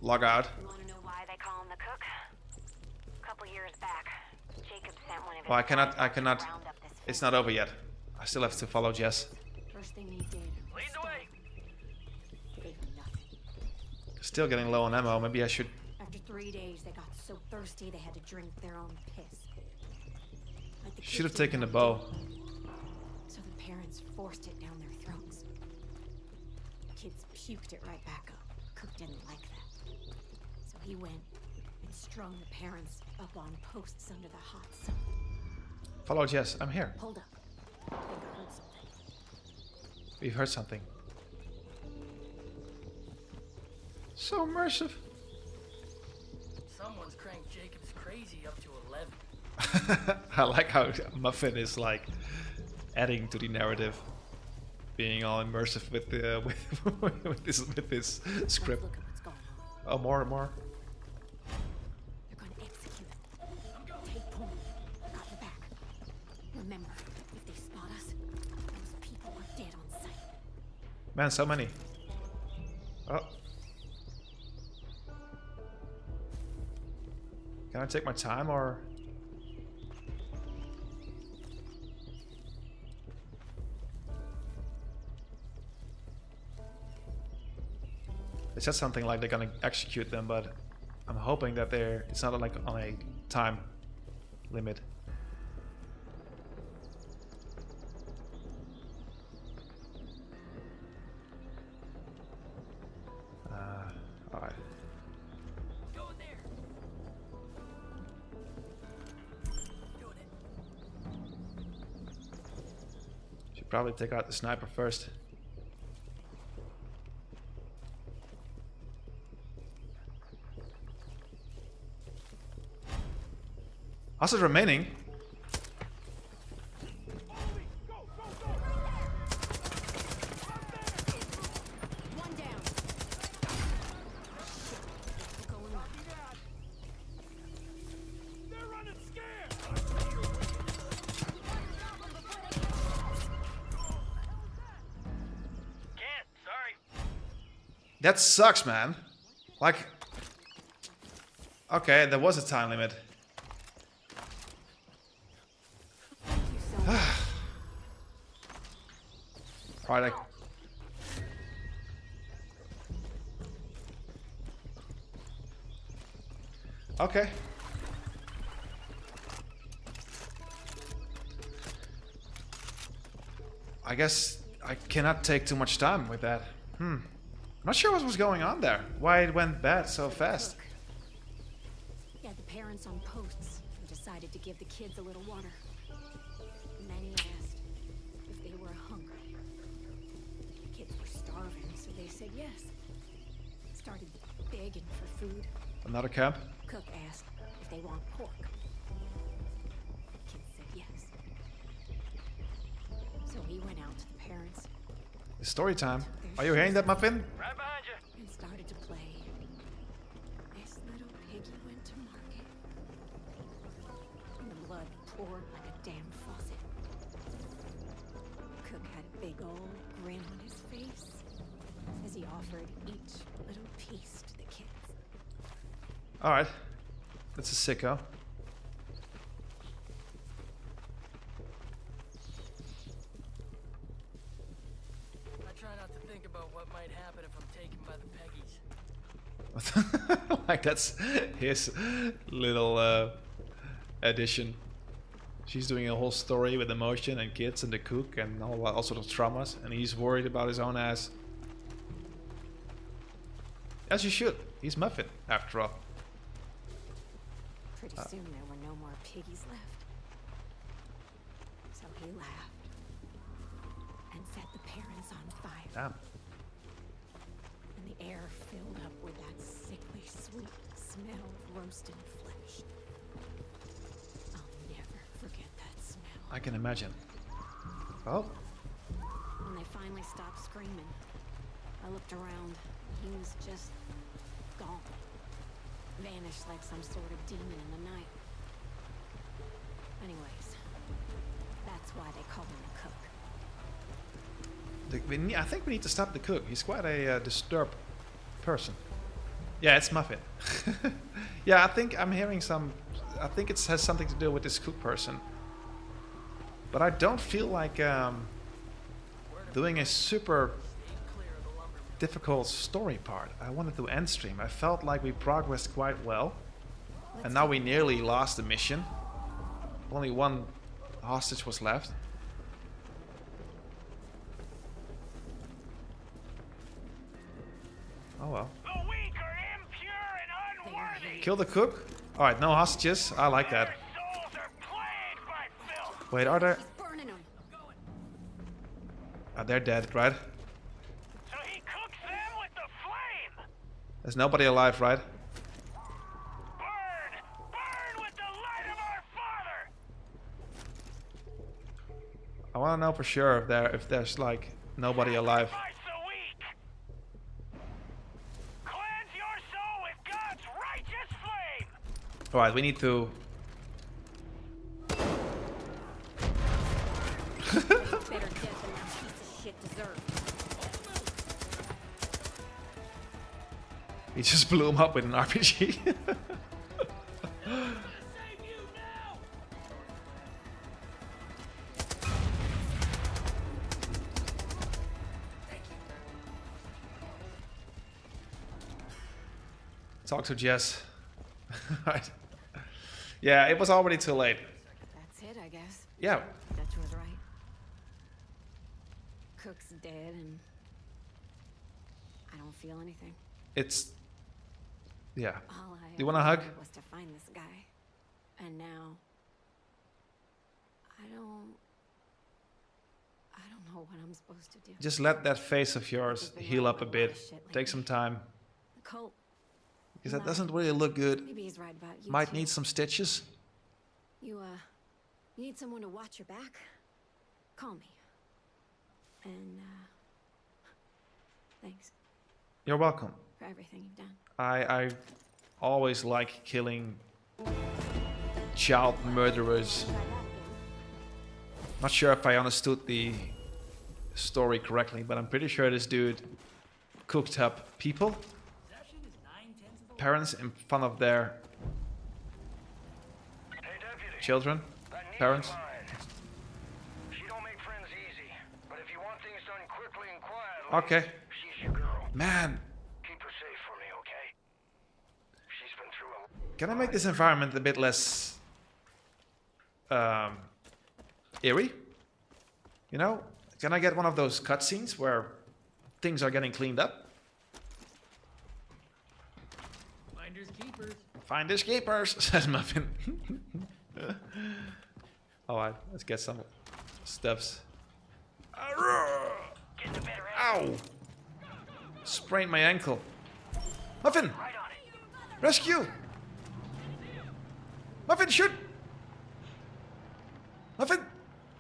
log out. You want to know why they call him the cook? A couple years back, Jacob sent one of his Well, I cannot. It's not over yet. I still have to follow Jess. First thing he did. Lead the way. Gave him nothing. Still getting low on ammo. Maybe I should. After 3 days, they got so thirsty they had to drink their own piss. Like the Should have kids taken the didn't bow. want to do it, so the parents forced it down their throats. The kids puked it right back up. Cook didn't like that. So he went and strung the parents up on posts under the hot sun. Follow Jess. I'm here. Hold up. I think I heard something. We've heard something. So immersive. Someone's cranked Jacob's crazy up to 11. I like how Muffin is like adding to the narrative, being all immersive with the with this script. Look at what's going on. Oh, more. They're going to execute him. Take point. I got your back. Remember, if they spot us, those people are dead on sight. Man, so many. Oh. Can I take my time or? They said something like they're gonna execute them, but I'm hoping that it's not like on a time limit. Should probably take out the sniper first. Hostage remaining. One down. They're running scared. Can't, sorry. That sucks, man. Like, okay, there was a time limit. Right, okay. I guess I cannot take too much time with that. I'm not sure what was going on there. Why it went bad so fast. He had the parents on posts and decided to give the kids a little water. And then he asked if they were hungry. The kids were starving, so they said yes. Started begging for food. Another camp? Cook asked if they want pork. The kids said yes. So he went out to the parents. It's story time. Are you hearing that, Muffin? Right behind you. And started to play. This little piggy went to market. And the blood poured like a damn faucet. Cook had a big old grin on his face as he offered each little piece to the kids. Alright. That's a sicko. I try not to think about what might happen if I'm taken by the Peggies. Like, that's his little addition. She's doing a whole story with emotion and kids and the cook and all sort of traumas, and he's worried about his own ass. As you should. He's Muffin, after all. Pretty soon there were no more piggies left. So he laughed and set the parents on fire. Damn. And the air filled up with that sickly sweet smell of roasted flesh. I'll never forget that smell. I can imagine. Oh, When they finally stopped screaming, I looked around. He was just gone. Vanished like some sort of demon in the night. Anyways, that's why they call him the cook. I think we need to stop the cook. He's quite a disturbed person. Yeah, it's Muffin. Yeah, I think I'm hearing some... I think it has something to do with this cook person. But I don't feel like doing a super difficult story part. I wanted to end stream. I felt like we progressed quite well. And now we nearly lost the mission. Only one hostage was left. Oh well. The weak are impure and unworthy. Kill the cook? Alright, no hostages. I like that. Souls are plagued by filth. Wait, are there... He's burning them. They're dead, right? So he cooks them with the flame. There's nobody alive, right? Burn! Burn with the light of our Father. I want to know for sure if there's like nobody alive. Sacrifice the weak. Cleanse your soul with God's righteous flame. Alright, we need to... Better death than that piece of shit deserves. He just blew him up with an RPG. Talk to Jess. Right. Yeah, it was already too late. That's it, I guess. Yeah. Dutch was right. Cook's dead and I don't feel anything. It's... Yeah. All I Do you want a ever hug? wanted was to find this guy. And now I don't know what I'm supposed to do. Just let that face of yours heal up a bit. Take some time. Colt. Because that doesn't really look good. Maybe he's right about you. Might need some stitches. You need someone to watch your back? Call me. And thanks. You're welcome. For everything you've done. I always like killing child murderers. Not sure if I understood the story correctly, but I'm pretty sure this dude cooked up people, parents in front of their children, parents. She don't make friends easy, but if you want things done quickly and quietly, Okay. she's your girl. Man, Keep her safe for me, okay? She's been through a... can I make this environment a bit less eerie? You know? Can I get one of those cutscenes where things are getting cleaned up? Finders keepers. Finders keepers, says Muffin. Alright, let's get some stuffs. Ow! Sprained my ankle. Muffin! Rescue! Muffin, shoot! Muffin!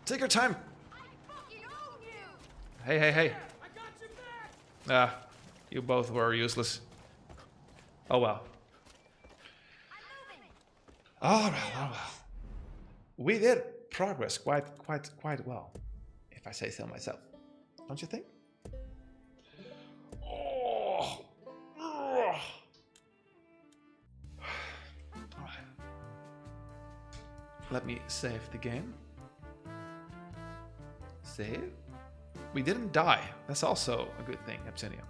Take your time. Hey, hey, hey. Ah, you both were useless. Oh well. Oh well, oh well. We did progress quite well, if I say so myself. Don't you think? Oh. Alright. Let me save the game. Save. We didn't die. That's also a good thing, Obsidian.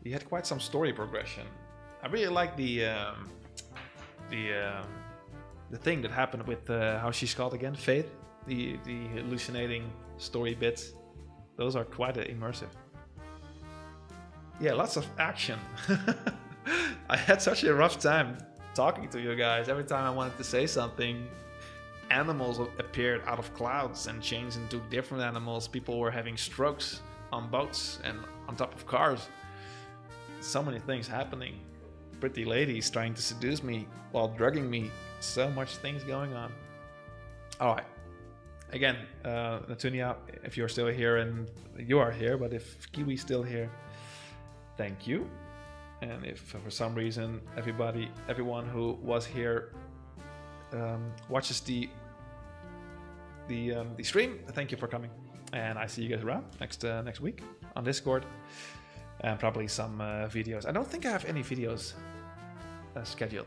We had quite some story progression. I really like the thing that happened with how she's called again, Faith. The hallucinating story bits. Those are quite immersive. Yeah, lots of action. I had such a rough time talking to you guys. Every time I wanted to say something, animals appeared out of clouds and changed into different animals. People were having strokes on boats and on top of cars. So many things happening. Pretty ladies trying to seduce me while drugging me. So much things going on. Alright. Again, Natunia, if you're still here, and you are here, but if Kiwi's still here, thank you. And if for some reason everyone who was here watches the stream, thank you for coming. And I see you guys around next week on Discord. And probably some videos. I don't think I have any videos scheduled.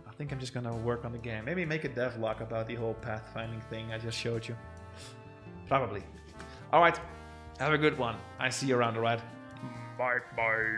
I think I'm just gonna work on the game. Maybe make a devlog about the whole pathfinding thing I just showed you. Probably. Alright, have a good one. I see you around, alright? Bye bye.